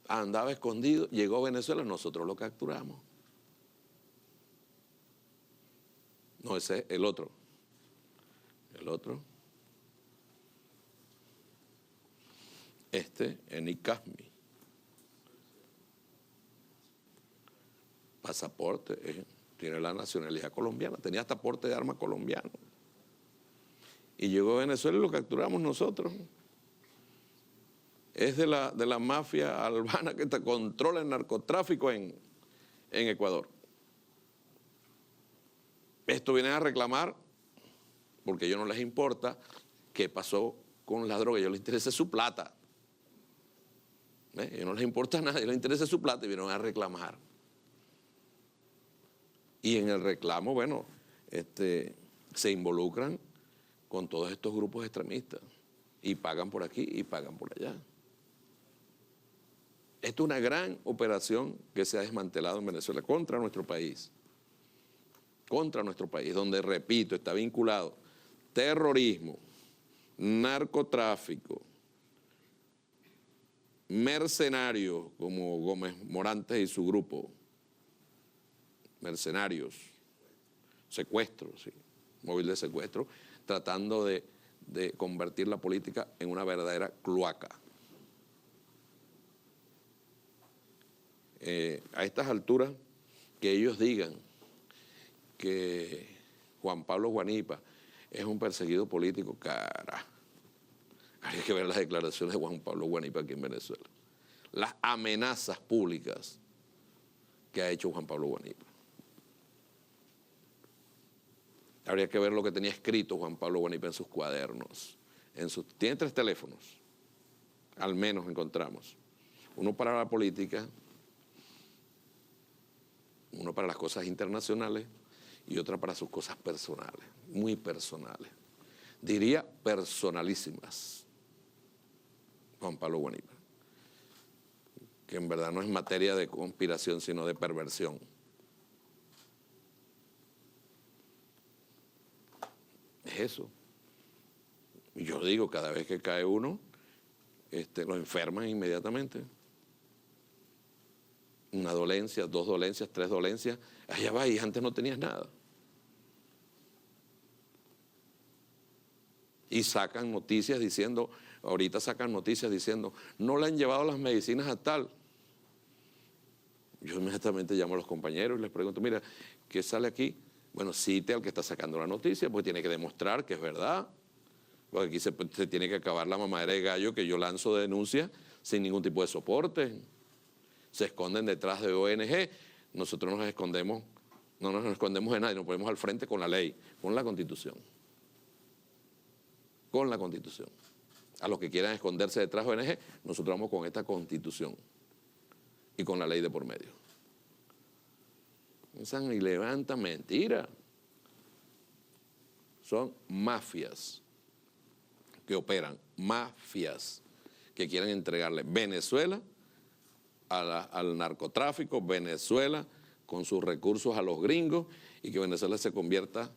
Andaba escondido, llegó a Venezuela, nosotros lo capturamos. No, ese es el otro. El otro. Eni Casmi. Pasaporte, tiene la nacionalidad colombiana, tenía hasta porte de arma colombiano. Y llegó a Venezuela y lo capturamos nosotros. Es de la mafia albana que controla el narcotráfico en Ecuador. Esto vienen a reclamar, porque a ellos no les importa qué pasó con la droga, a ellos les interesa su plata. A ellos no les importa nada, a ellos les interesa su plata y vienen a reclamar. Y en el reclamo, bueno, se involucran con todos estos grupos extremistas y pagan por aquí y pagan por allá. Esto es una gran operación que se ha desmantelado en Venezuela contra nuestro país, donde, repito, está vinculado terrorismo, narcotráfico, mercenarios como Gómez Morantes y su grupo, mercenarios, secuestros, sí, móvil de secuestro, tratando de convertir la política en una verdadera cloaca. A estas alturas, que ellos digan que Juan Pablo Guanipa es un perseguido político, cara. Hay que ver las declaraciones de Juan Pablo Guanipa aquí en Venezuela. Las amenazas públicas que ha hecho Juan Pablo Guanipa. Habría que ver lo que tenía escrito Juan Pablo Guanipa en sus cuadernos. Tiene 3 teléfonos, al menos encontramos. Uno para la política, uno para las cosas internacionales y otra para sus cosas personales, muy personales. Diría personalísimas, Juan Pablo Guanipa, que en verdad no es materia de conspiración, sino de perversión. Es eso. Y yo digo, cada vez que cae uno, lo enferman inmediatamente. Una dolencia, 2 dolencias, 3 dolencias, allá va y antes no tenías nada. Y sacan noticias diciendo, ahorita sacan noticias diciendo, no le han llevado las medicinas a tal. Yo inmediatamente llamo a los compañeros y les pregunto, mira, ¿qué sale aquí? Bueno, cite al que está sacando la noticia, porque tiene que demostrar que es verdad. Porque aquí se tiene que acabar la mamadera de gallo que yo lanzo de denuncia sin ningún tipo de soporte. Se esconden detrás de ONG. Nosotros no nos escondemos de nadie, nos ponemos al frente con la ley, con la Constitución. Con la Constitución. A los que quieran esconderse detrás de ONG, nosotros vamos con esta Constitución y con la ley de por medio. Y levantan mentiras. Son mafias que operan, mafias que quieren entregarle Venezuela al narcotráfico, Venezuela con sus recursos a los gringos y que Venezuela se convierta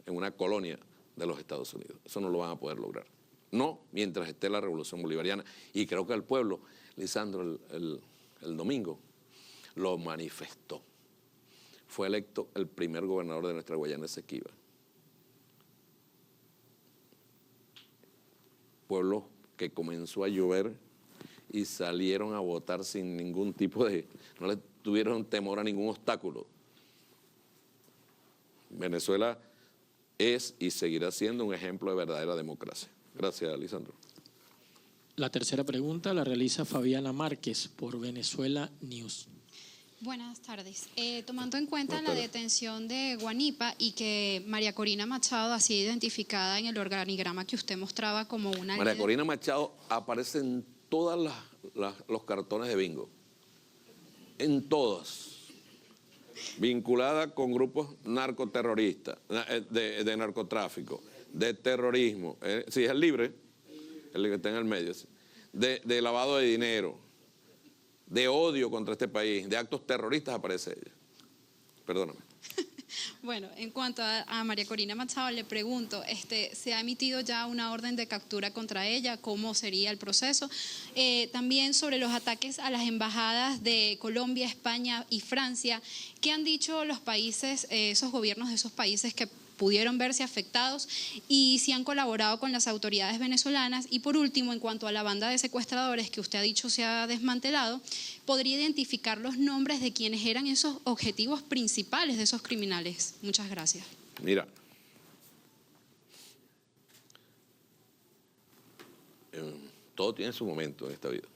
en una colonia de los Estados Unidos. Eso no lo van a poder lograr. No mientras esté la revolución bolivariana. Y creo que el pueblo, Lisandro, el domingo, lo manifestó. Fue electo el primer gobernador de nuestra Guayana Esequiba. Pueblo que comenzó a llover y salieron a votar sin ningún tipo de... no le tuvieron temor a ningún obstáculo. Venezuela es y seguirá siendo un ejemplo de verdadera democracia. Gracias, Lisandro. La tercera pregunta la realiza Fabiana Márquez por Venezuela News. Buenas tardes. Tomando en cuenta la detención de Guanipa y que María Corina Machado ha sido identificada en el organigrama que usted mostraba como una María líder. Corina Machado aparece en todos los cartones de bingo. En todos. Vinculada con grupos narcoterroristas, de narcotráfico, de terrorismo. Sí, es el libre, el que está en el medio. Sí. De lavado de dinero, de odio contra este país, de actos terroristas aparece ella. Perdóname. Bueno, en cuanto a María Corina Machado, le pregunto, ¿se ha emitido ya una orden de captura contra ella? ¿Cómo sería el proceso? También sobre los ataques a las embajadas de Colombia, España y Francia, ¿qué han dicho los países, esos gobiernos de esos países que pudieron verse afectados y si han colaborado con las autoridades venezolanas? Y por último, en cuanto a la banda de secuestradores que usted ha dicho se ha desmantelado, ¿podría identificar los nombres de quienes eran esos objetivos principales de esos criminales? Muchas gracias. Mira, todo tiene su momento en esta vida.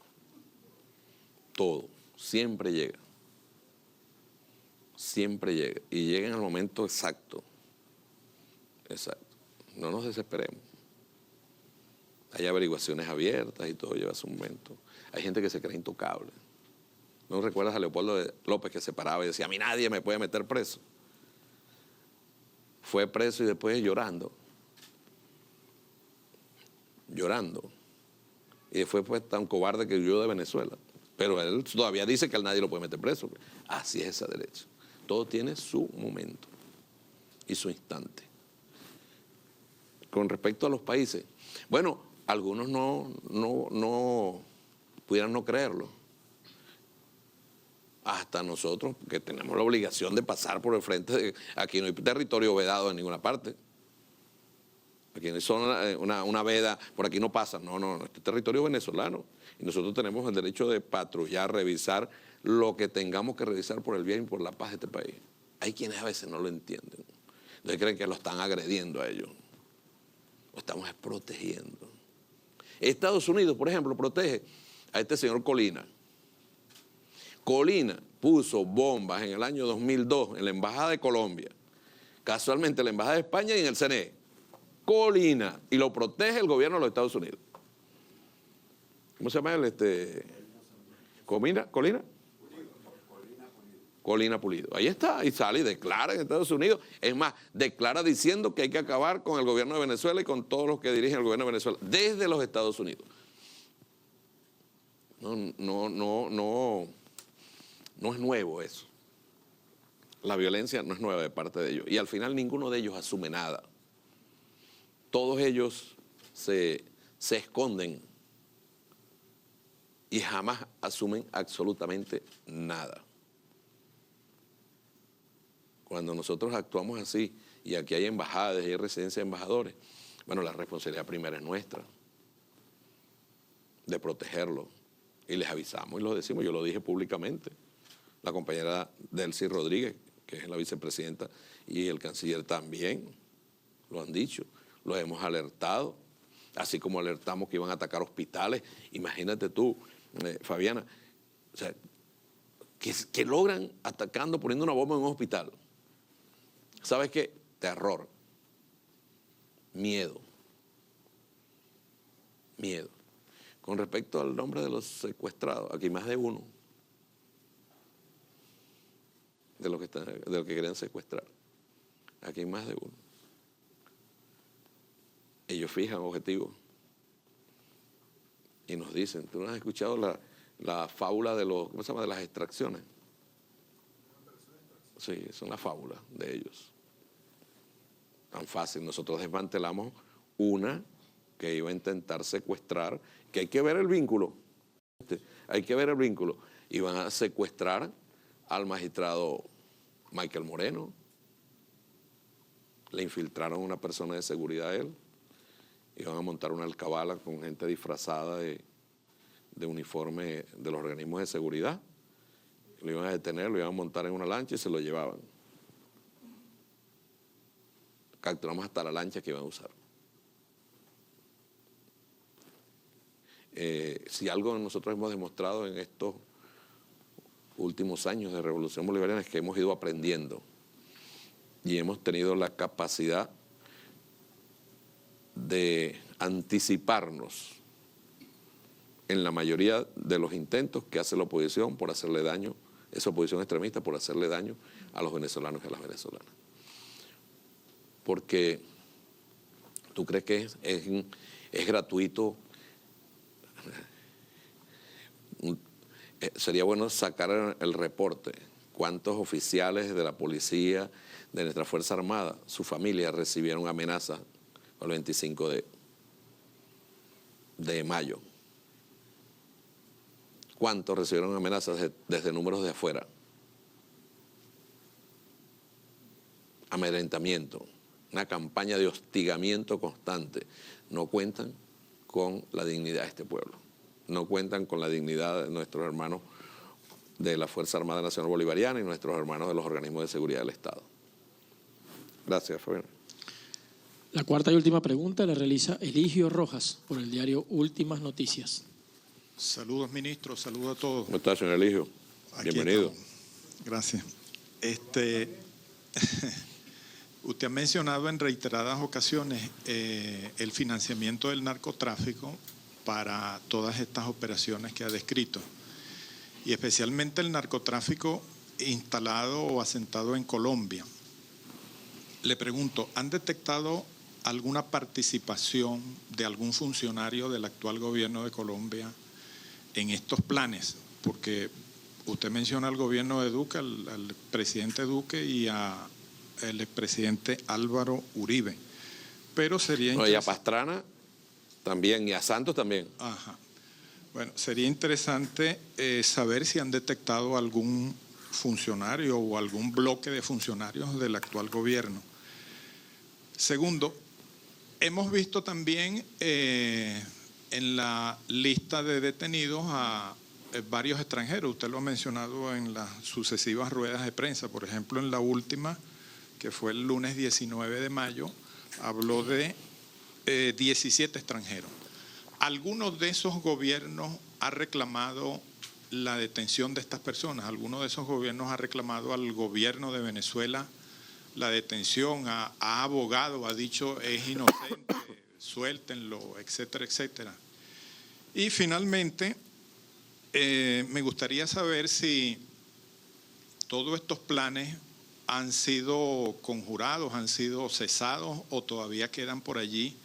Todo, siempre llega. Siempre llega. Y llega en el momento exacto. Exacto. No nos desesperemos. Hay averiguaciones abiertas y todo lleva su momento. Hay gente que se cree intocable. ¿No recuerdas a Leopoldo López que se paraba y decía, a mí nadie me puede meter preso? Fue preso y después llorando. Llorando. Y después fue tan cobarde que huyó de Venezuela. Pero él todavía dice que a nadie lo puede meter preso. Así es ese derecho. Todo tiene su momento y su instante. Con respecto a los países, bueno, algunos no pudieran no creerlo. Hasta nosotros, que tenemos la obligación de pasar por el frente, aquí no hay territorio vedado en ninguna parte. Aquí no hay una veda, por aquí no pasa. No, este es territorio venezolano. Y nosotros tenemos el derecho de patrullar, revisar lo que tengamos que revisar por el bien y por la paz de este país. Hay quienes a veces no lo entienden. Entonces creen que lo están agrediendo a ellos. Lo estamos protegiendo. Estados Unidos, por ejemplo, protege a este señor Colina. Colina puso bombas en el año 2002 en la Embajada de Colombia, casualmente en la Embajada de España y en el CNE. Colina, y lo protege el gobierno de los Estados Unidos. ¿Cómo se llama él? ¿Colina? Colina Pulido. Ahí está, y sale y declara en Estados Unidos. Es más, declara diciendo que hay que acabar con el gobierno de Venezuela y con todos los que dirigen el gobierno de Venezuela, desde los Estados Unidos. No es nuevo eso. La violencia no es nueva de parte de ellos. Y al final ninguno de ellos asume nada. Todos ellos se esconden y jamás asumen absolutamente nada. Cuando nosotros actuamos así, y aquí hay embajadas y hay residencia de embajadores, bueno, la responsabilidad primera es nuestra, de protegerlo. Y les avisamos y lo decimos, yo lo dije públicamente. La compañera Delcy Rodríguez, que es la vicepresidenta, y el canciller también lo han dicho, lo hemos alertado, así como alertamos que iban a atacar hospitales. Imagínate tú, Fabiana, o sea, que logran atacando, poniendo una bomba en un hospital. ¿Sabes qué? Terror, miedo. Con respecto al nombre de los secuestrados, aquí hay más de uno de los que querían secuestrar. Aquí hay más de uno. Ellos fijan objetivos y nos dicen, ¿tú no has escuchado la fábula de los, ¿cómo se llama?, de las extracciones? Sí, son las fábulas de ellos. Tan fácil. Nosotros desmantelamos una que iba a intentar secuestrar, que hay que ver el vínculo. Hay que ver el vínculo. Iban a secuestrar al magistrado Michael Moreno. Le infiltraron una persona de seguridad a él Iban a montar una alcabala con gente disfrazada de uniforme de los organismos de seguridad. Lo iban a detener, lo iban a montar en una lancha y se lo llevaban. Capturamos hasta la lancha que iban a usar. Si algo nosotros hemos demostrado en estos últimos años de Revolución Bolivariana es que hemos ido aprendiendo y hemos tenido la capacidad de anticiparnos en la mayoría de los intentos que hace la oposición por hacerle daño, esa oposición extremista, por hacerle daño a los venezolanos y a las venezolanas. Porque tú crees que es gratuito. Sería bueno sacar el reporte. ¿Cuántos oficiales de la policía, de nuestra Fuerza Armada, su familia recibieron amenazas el 25 de mayo? ¿Cuántos recibieron amenazas desde números de afuera? Amedrentamiento, una campaña de hostigamiento constante. No cuentan con la dignidad de este pueblo. No cuentan con la dignidad de nuestros hermanos de la Fuerza Armada Nacional Bolivariana y nuestros hermanos de los organismos de seguridad del Estado. Gracias, Fabián. La cuarta y última pregunta la realiza Eligio Rojas por el diario Últimas Noticias. Saludos, ministro. Saludos a todos. ¿Cómo estás, señor Eligio? Aquí Bienvenido. estamos. Gracias. Usted ha mencionado en reiteradas ocasiones el financiamiento del narcotráfico para todas estas operaciones que ha descrito, y especialmente el narcotráfico instalado o asentado en Colombia. Le pregunto, ¿han detectado alguna participación de algún funcionario del actual gobierno de Colombia en estos planes? Porque usted menciona al gobierno de Duque, al presidente Duque y al expresidente Álvaro Uribe. Pero sería interesante. Y a Pastrana también, y a Santos también. Ajá. Bueno, sería interesante saber si han detectado algún funcionario o algún bloque de funcionarios del actual gobierno. Segundo, hemos visto también en la lista de detenidos a varios extranjeros. Usted lo ha mencionado en las sucesivas ruedas de prensa. Por ejemplo, en la última, que fue el lunes 19 de mayo, habló de 17 extranjeros. ¿Alguno de esos gobiernos ha reclamado la detención de estas personas? ¿Alguno de esos gobiernos ha reclamado al gobierno de Venezuela la detención? ¿Ha abogado, ha dicho es inocente, suéltenlo, etcétera, etcétera? Y finalmente, me gustaría saber si todos estos planes han sido conjurados, han sido cesados o todavía quedan por allí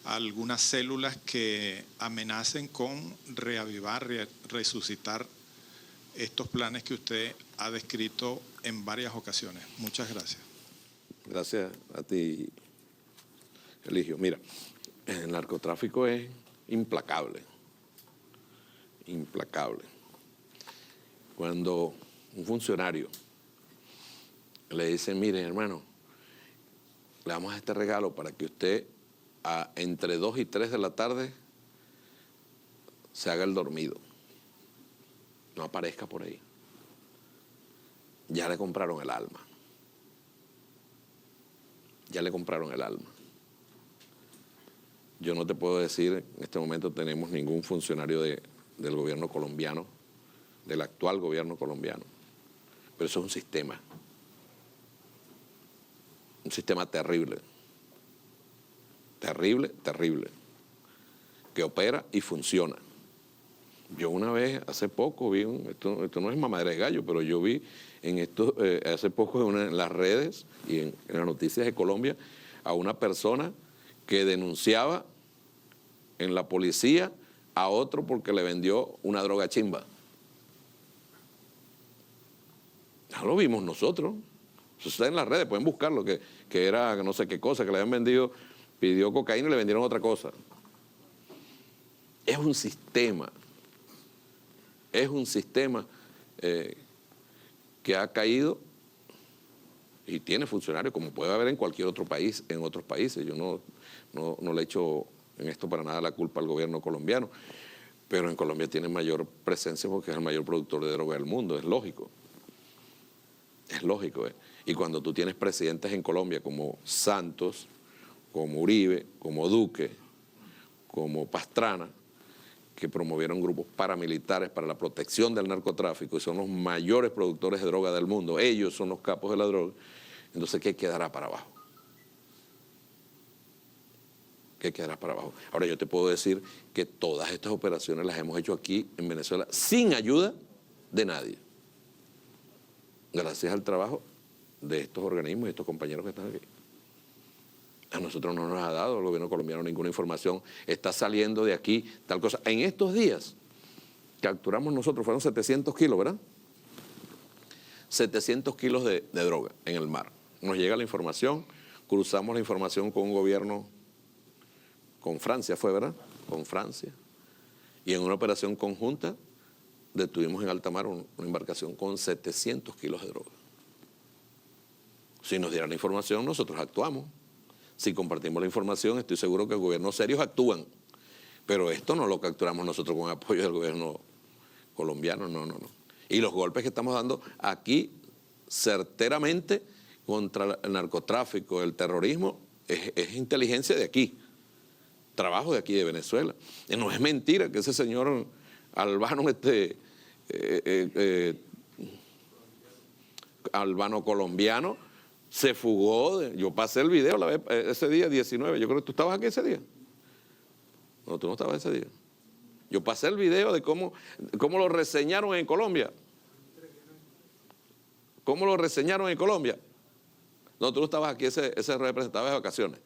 algunas células que amenacen con reavivar, resucitar estos planes que usted ha descrito en varias ocasiones. Muchas gracias. Gracias a ti, Eligio. Mira, el narcotráfico es implacable, implacable. Cuando un funcionario le dice, mire, hermano, le damos este regalo para que usted entre 2 y 3 de la tarde se haga el dormido, no aparezca por ahí, ya le compraron el alma. Ya le compraron el alma. Yo no te puedo decir, en este momento tenemos ningún funcionario del gobierno colombiano, del actual gobierno colombiano, pero eso es un sistema terrible, terrible, terrible, que opera y funciona. Yo una vez, hace poco, vi, esto no es mamadera de gallo, pero yo vi hace poco en las redes y en las noticias de Colombia a una persona que denunciaba en la policía a otro porque le vendió una droga chimba. Ya lo vimos nosotros. Eso está en las redes, pueden buscarlo, que era no sé qué cosa, que le habían vendido, pidió cocaína y le vendieron otra cosa. Es un sistema que ha caído Y tiene funcionarios, como puede haber en cualquier otro país, en otros países. Yo no le echo en esto para nada la culpa al gobierno colombiano, pero en Colombia tiene mayor presencia porque es el mayor productor de droga del mundo, es lógico. Es lógico, ¿eh? Y cuando tú tienes presidentes en Colombia como Santos, como Uribe, como Duque, como Pastrana, que promovieron grupos paramilitares para la protección del narcotráfico y son los mayores productores de droga del mundo, ellos son los capos de la droga, entonces ¿qué quedará para abajo? ¿Qué quedará para abajo? Ahora yo te puedo decir que todas estas operaciones las hemos hecho aquí en Venezuela sin ayuda de nadie. Gracias al trabajo de estos organismos y estos compañeros que están aquí. A nosotros no nos ha dado el gobierno colombiano ninguna información, está saliendo de aquí tal cosa. En estos días capturamos nosotros, fueron 700 kilos, ¿verdad? 700 kilos de droga en el mar. Nos llega la información, cruzamos la información con un gobierno, con Francia fue, ¿verdad? Con Francia. Y en una operación conjunta detuvimos en alta mar una embarcación con 700 kilos de droga. Si nos dieran la información, nosotros actuamos. Si compartimos la información, estoy seguro que gobiernos serios actúan. Pero esto no lo capturamos nosotros con apoyo del gobierno colombiano, no. Y los golpes que estamos dando aquí, certeramente, contra el narcotráfico, el terrorismo, es inteligencia de aquí. Trabajo de aquí, de Venezuela. Y no es mentira que ese señor Albano, Albano colombiano, se fugó. Yo pasé el video ese día, 19. Yo creo que tú estabas aquí ese día. No, tú no estabas ese día. Yo pasé el video de cómo lo reseñaron en Colombia. ¿Cómo lo reseñaron en Colombia? No, tú no estabas aquí, ese representaba de vacaciones.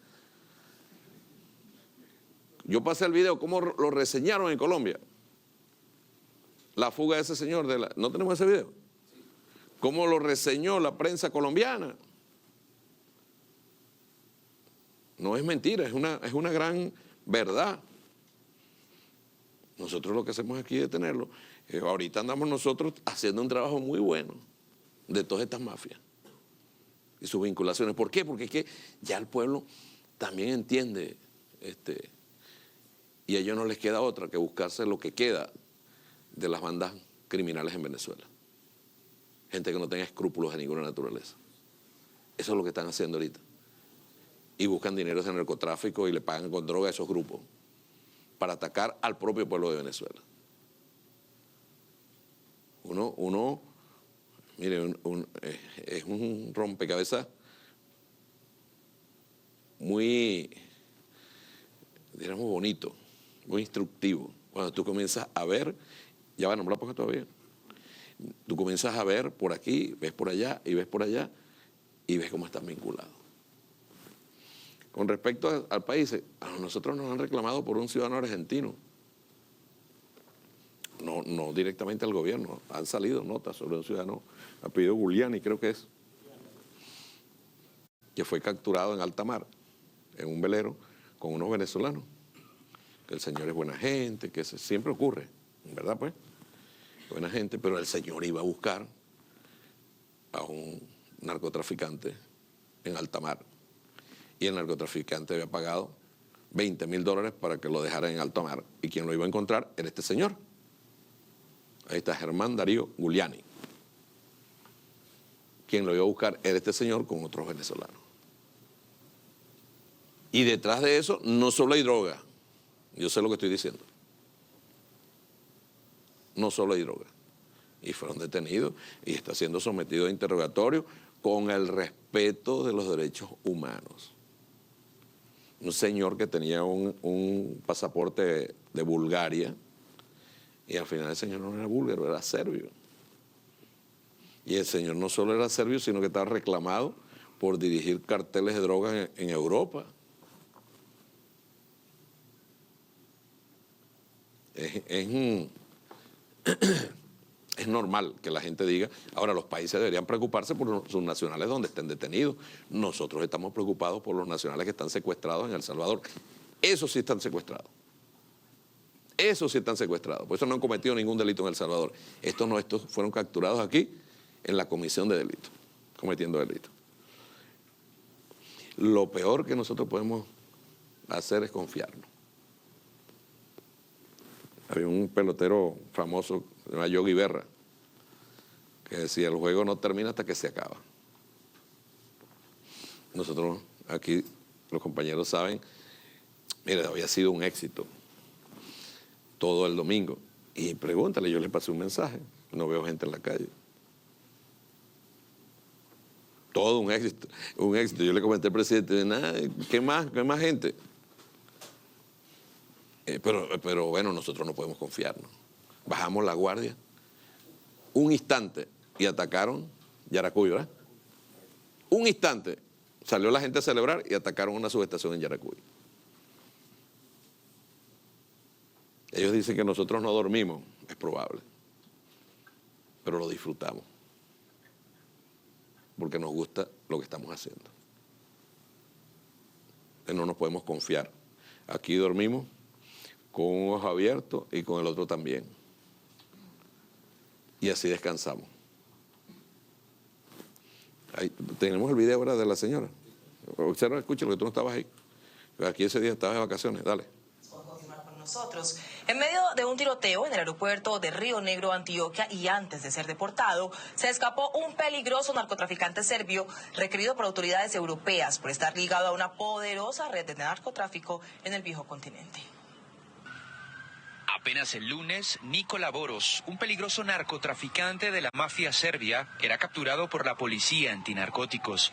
Yo pasé el video, cómo lo reseñaron en Colombia. La fuga de ese señor, ¿no tenemos ese video? ¿Cómo lo reseñó la prensa colombiana? No es mentira, es una gran verdad. Nosotros lo que hacemos aquí es detenerlo. Ahorita andamos nosotros haciendo un trabajo muy bueno de todas estas mafias y sus vinculaciones. ¿Por qué? Porque es que ya el pueblo también entiende, y a ellos no les queda otra que buscarse lo que queda de las bandas criminales en Venezuela. Gente que no tenga escrúpulos de ninguna naturaleza. Eso es lo que están haciendo ahorita. Y buscan dinero de narcotráfico y le pagan con droga a esos grupos para atacar al propio pueblo de Venezuela. Mire, es un rompecabezas muy, diríamos, bonito, muy instructivo. Cuando tú comienzas a ver, ya va a nombrar porque todavía, tú comienzas a ver por aquí, ves por allá y ves por allá y ves cómo están vinculados. Con respecto al país, a nosotros nos han reclamado por un ciudadano argentino. No directamente al gobierno, han salido notas sobre un ciudadano apellido Giuliani, creo que es, que fue capturado en alta mar, en un velero, con unos venezolanos. Que el señor es buena gente, que siempre ocurre, ¿verdad pues? Buena gente, pero el señor iba a buscar a un narcotraficante en alta mar. Y el narcotraficante había pagado $20.000 para que lo dejara en alta mar. Y quien lo iba a encontrar era este señor. Ahí está Germán Darío Giuliani. Quien lo iba a buscar era este señor con otros venezolanos. Y detrás de eso no solo hay droga. Yo sé lo que estoy diciendo. No solo hay droga. Y fueron detenidos y está siendo sometido a interrogatorio con el respeto de los derechos humanos. Un señor que tenía un pasaporte de Bulgaria y al final el señor no era búlgaro, era serbio. Y el señor no solo era serbio, sino que estaba reclamado por dirigir carteles de droga en Europa. Es normal que la gente diga, ahora los países deberían preocuparse por sus nacionales donde estén detenidos. Nosotros estamos preocupados por los nacionales que están secuestrados en El Salvador. Esos sí están secuestrados. Esos sí están secuestrados. Por eso no han cometido ningún delito en El Salvador. Estos fueron capturados aquí en la comisión de delitos, cometiendo delitos. lo peor que nosotros podemos hacer es confiarnos. Había un pelotero famoso, se llama Yogi Berra, que decía, el juego no termina hasta que se acaba. Nosotros aquí, los compañeros saben, mira, había sido un éxito todo el domingo. Y pregúntale, yo le pasé un mensaje, no veo gente en la calle. Todo un éxito, un éxito. Yo le comenté al presidente, nada, ¿qué más gente? Pero bueno, nosotros no podemos confiarnos. Bajamos la guardia un instante y atacaron Yaracuy, ¿verdad? Un instante salió la gente a celebrar y atacaron una subestación en Yaracuy. Ellos dicen que nosotros no dormimos, es probable, pero lo disfrutamos, porque nos gusta lo que estamos haciendo. No nos podemos confiar. Aquí dormimos con un ojo abierto y con el otro también. Y así descansamos. Ahí, tenemos el video ahora de la señora. Observa, escucha, que tú no estabas ahí. Aquí ese día estabas de vacaciones, dale. Nosotros. En medio de un tiroteo en el aeropuerto de Río Negro, Antioquia, y antes de ser deportado, se escapó un peligroso narcotraficante serbio requerido por autoridades europeas por estar ligado a una poderosa red de narcotráfico en el viejo continente. Apenas el lunes, Nikola Boros, un peligroso narcotraficante de la mafia serbia, era capturado por la policía antinarcóticos.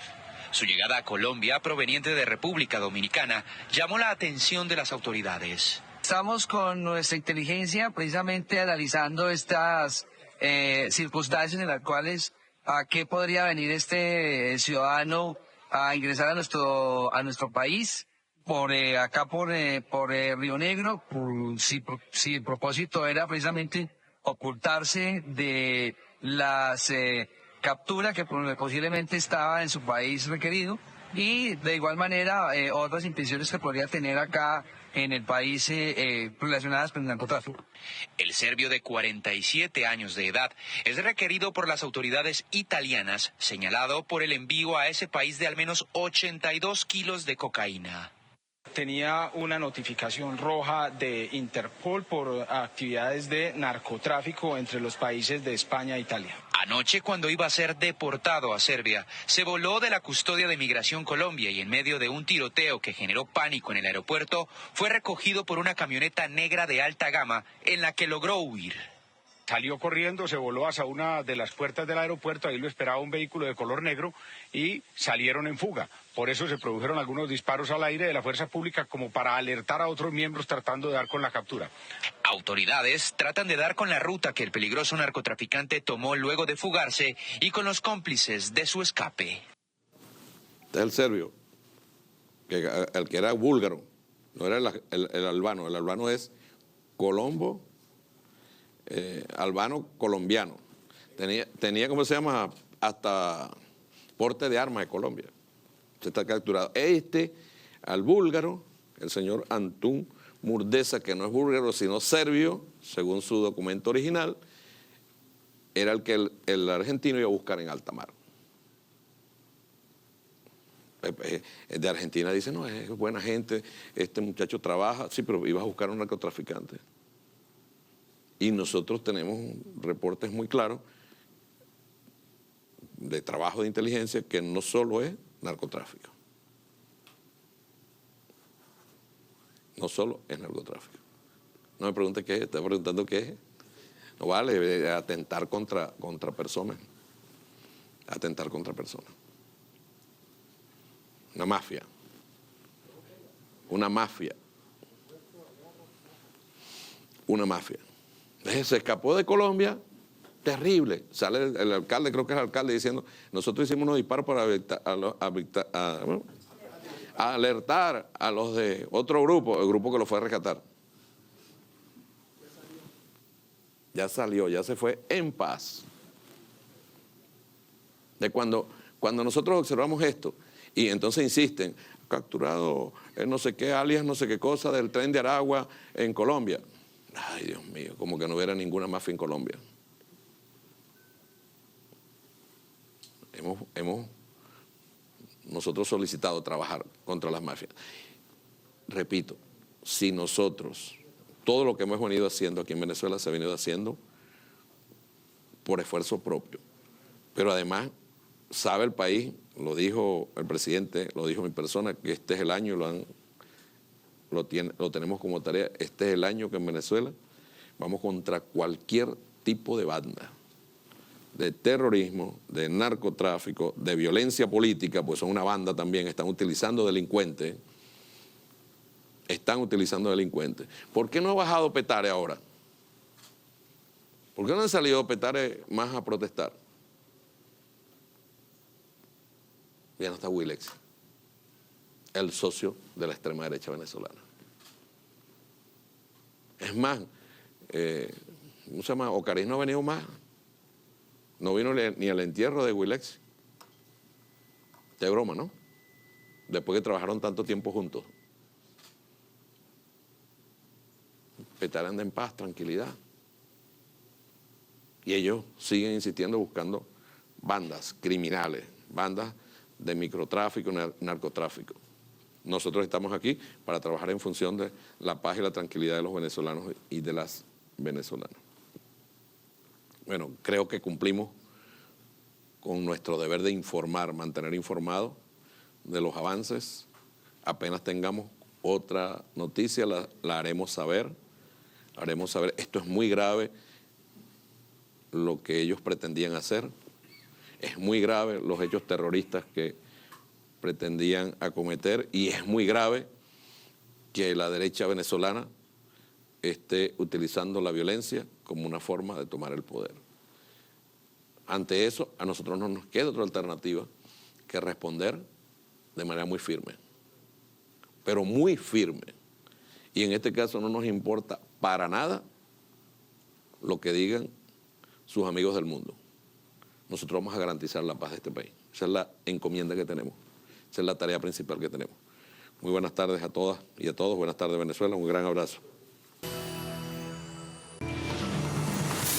Su llegada a Colombia, proveniente de República Dominicana, llamó la atención de las autoridades. Estamos con nuestra inteligencia precisamente analizando estas circunstancias en las cuales a qué podría venir este ciudadano a ingresar a nuestro país por acá por Río Negro, si el propósito era precisamente ocultarse de las capturas que posiblemente estaba en su país requerido, y de igual manera otras intenciones que podría tener acá en el país relacionadas con el narcotráfico. El serbio de 47 años de edad es requerido por las autoridades italianas, señalado por el envío a ese país de al menos 82 kilos de cocaína. Tenía una notificación roja de Interpol por actividades de narcotráfico entre los países de España e Italia. Anoche, cuando iba a ser deportado a Serbia, se voló de la custodia de Migración Colombia y en medio de un tiroteo que generó pánico en el aeropuerto, fue recogido por una camioneta negra de alta gama en la que logró huir. Salió corriendo, se voló hacia una de las puertas del aeropuerto, ahí lo esperaba un vehículo de color negro y salieron en fuga. Por eso se produjeron algunos disparos al aire de la fuerza pública como para alertar a otros miembros tratando de dar con la captura. Autoridades tratan de dar con la ruta que el peligroso narcotraficante tomó luego de fugarse y con los cómplices de su escape. El serbio, el que era búlgaro, no era el albano. El albano es Colombo, albano colombiano. Tenía, ¿cómo se llama? Hasta porte de armas de Colombia. Se está capturado. Al búlgaro, el señor Antun Murdesa, que no es búlgaro, sino serbio, según su documento original, era el que el argentino iba a buscar en alta mar. De Argentina dice, no, es buena gente, este muchacho trabaja, sí, pero iba a buscar a un narcotraficante. Y nosotros tenemos reportes muy claros de trabajo de inteligencia que no solo es narcotráfico. No solo es narcotráfico. No me pregunte qué es, está preguntando qué es. No vale atentar contra personas. Atentar contra personas. Una mafia. Una mafia. Una mafia. Se escapó de Colombia, terrible. Sale el alcalde, creo que es el alcalde, diciendo, nosotros hicimos unos disparos para alertar a los de otro grupo, el grupo que lo fue a rescatar. Ya salió, ya se fue en paz. De cuando nosotros observamos esto, y entonces insisten, capturado no sé qué alias, no sé qué cosa del tren de Aragua en Colombia. Ay, Dios mío, como que no hubiera ninguna mafia en Colombia. nosotros solicitado trabajar contra las mafias. Repito, si nosotros, todo lo que hemos venido haciendo aquí en Venezuela se ha venido haciendo por esfuerzo propio, pero además sabe el país, lo dijo el presidente, lo dijo mi persona, que este es el año, lo tenemos como tarea, este es el año que en Venezuela vamos contra cualquier tipo de banda, de terrorismo, de narcotráfico, de violencia política, pues son una banda también, están utilizando delincuentes. ¿Por qué no ha bajado Petare ahora? ¿Por qué no han salido Petare más a protestar? Ya no está Wilex, el socio de la extrema derecha venezolana. Es más, ¿cómo se llama? Ocariz no ha venido más. No vino ni al entierro de Wilex. De broma, ¿no? Después que trabajaron tanto tiempo juntos. Petare anda en paz, tranquilidad. Y ellos siguen insistiendo buscando bandas criminales, bandas de microtráfico, narcotráfico. Nosotros estamos aquí para trabajar en función de la paz y la tranquilidad de los venezolanos y de las venezolanas. Bueno, creo que cumplimos con nuestro deber de informar, mantener informado de los avances. Apenas tengamos otra noticia, la haremos saber. Esto es muy grave, lo que ellos pretendían hacer. Es muy grave los hechos terroristas que pretendían acometer y es muy grave que la derecha venezolana esté utilizando la violencia como una forma de tomar el poder. Ante eso, a nosotros no nos queda otra alternativa que responder de manera muy firme, pero muy firme. Y en este caso no nos importa para nada lo que digan sus amigos del mundo. Nosotros vamos a garantizar la paz de este país. Esa es la encomienda que tenemos. Esa es la tarea principal que tenemos. Muy buenas tardes a todas y a todos. Buenas tardes, Venezuela. Un gran abrazo.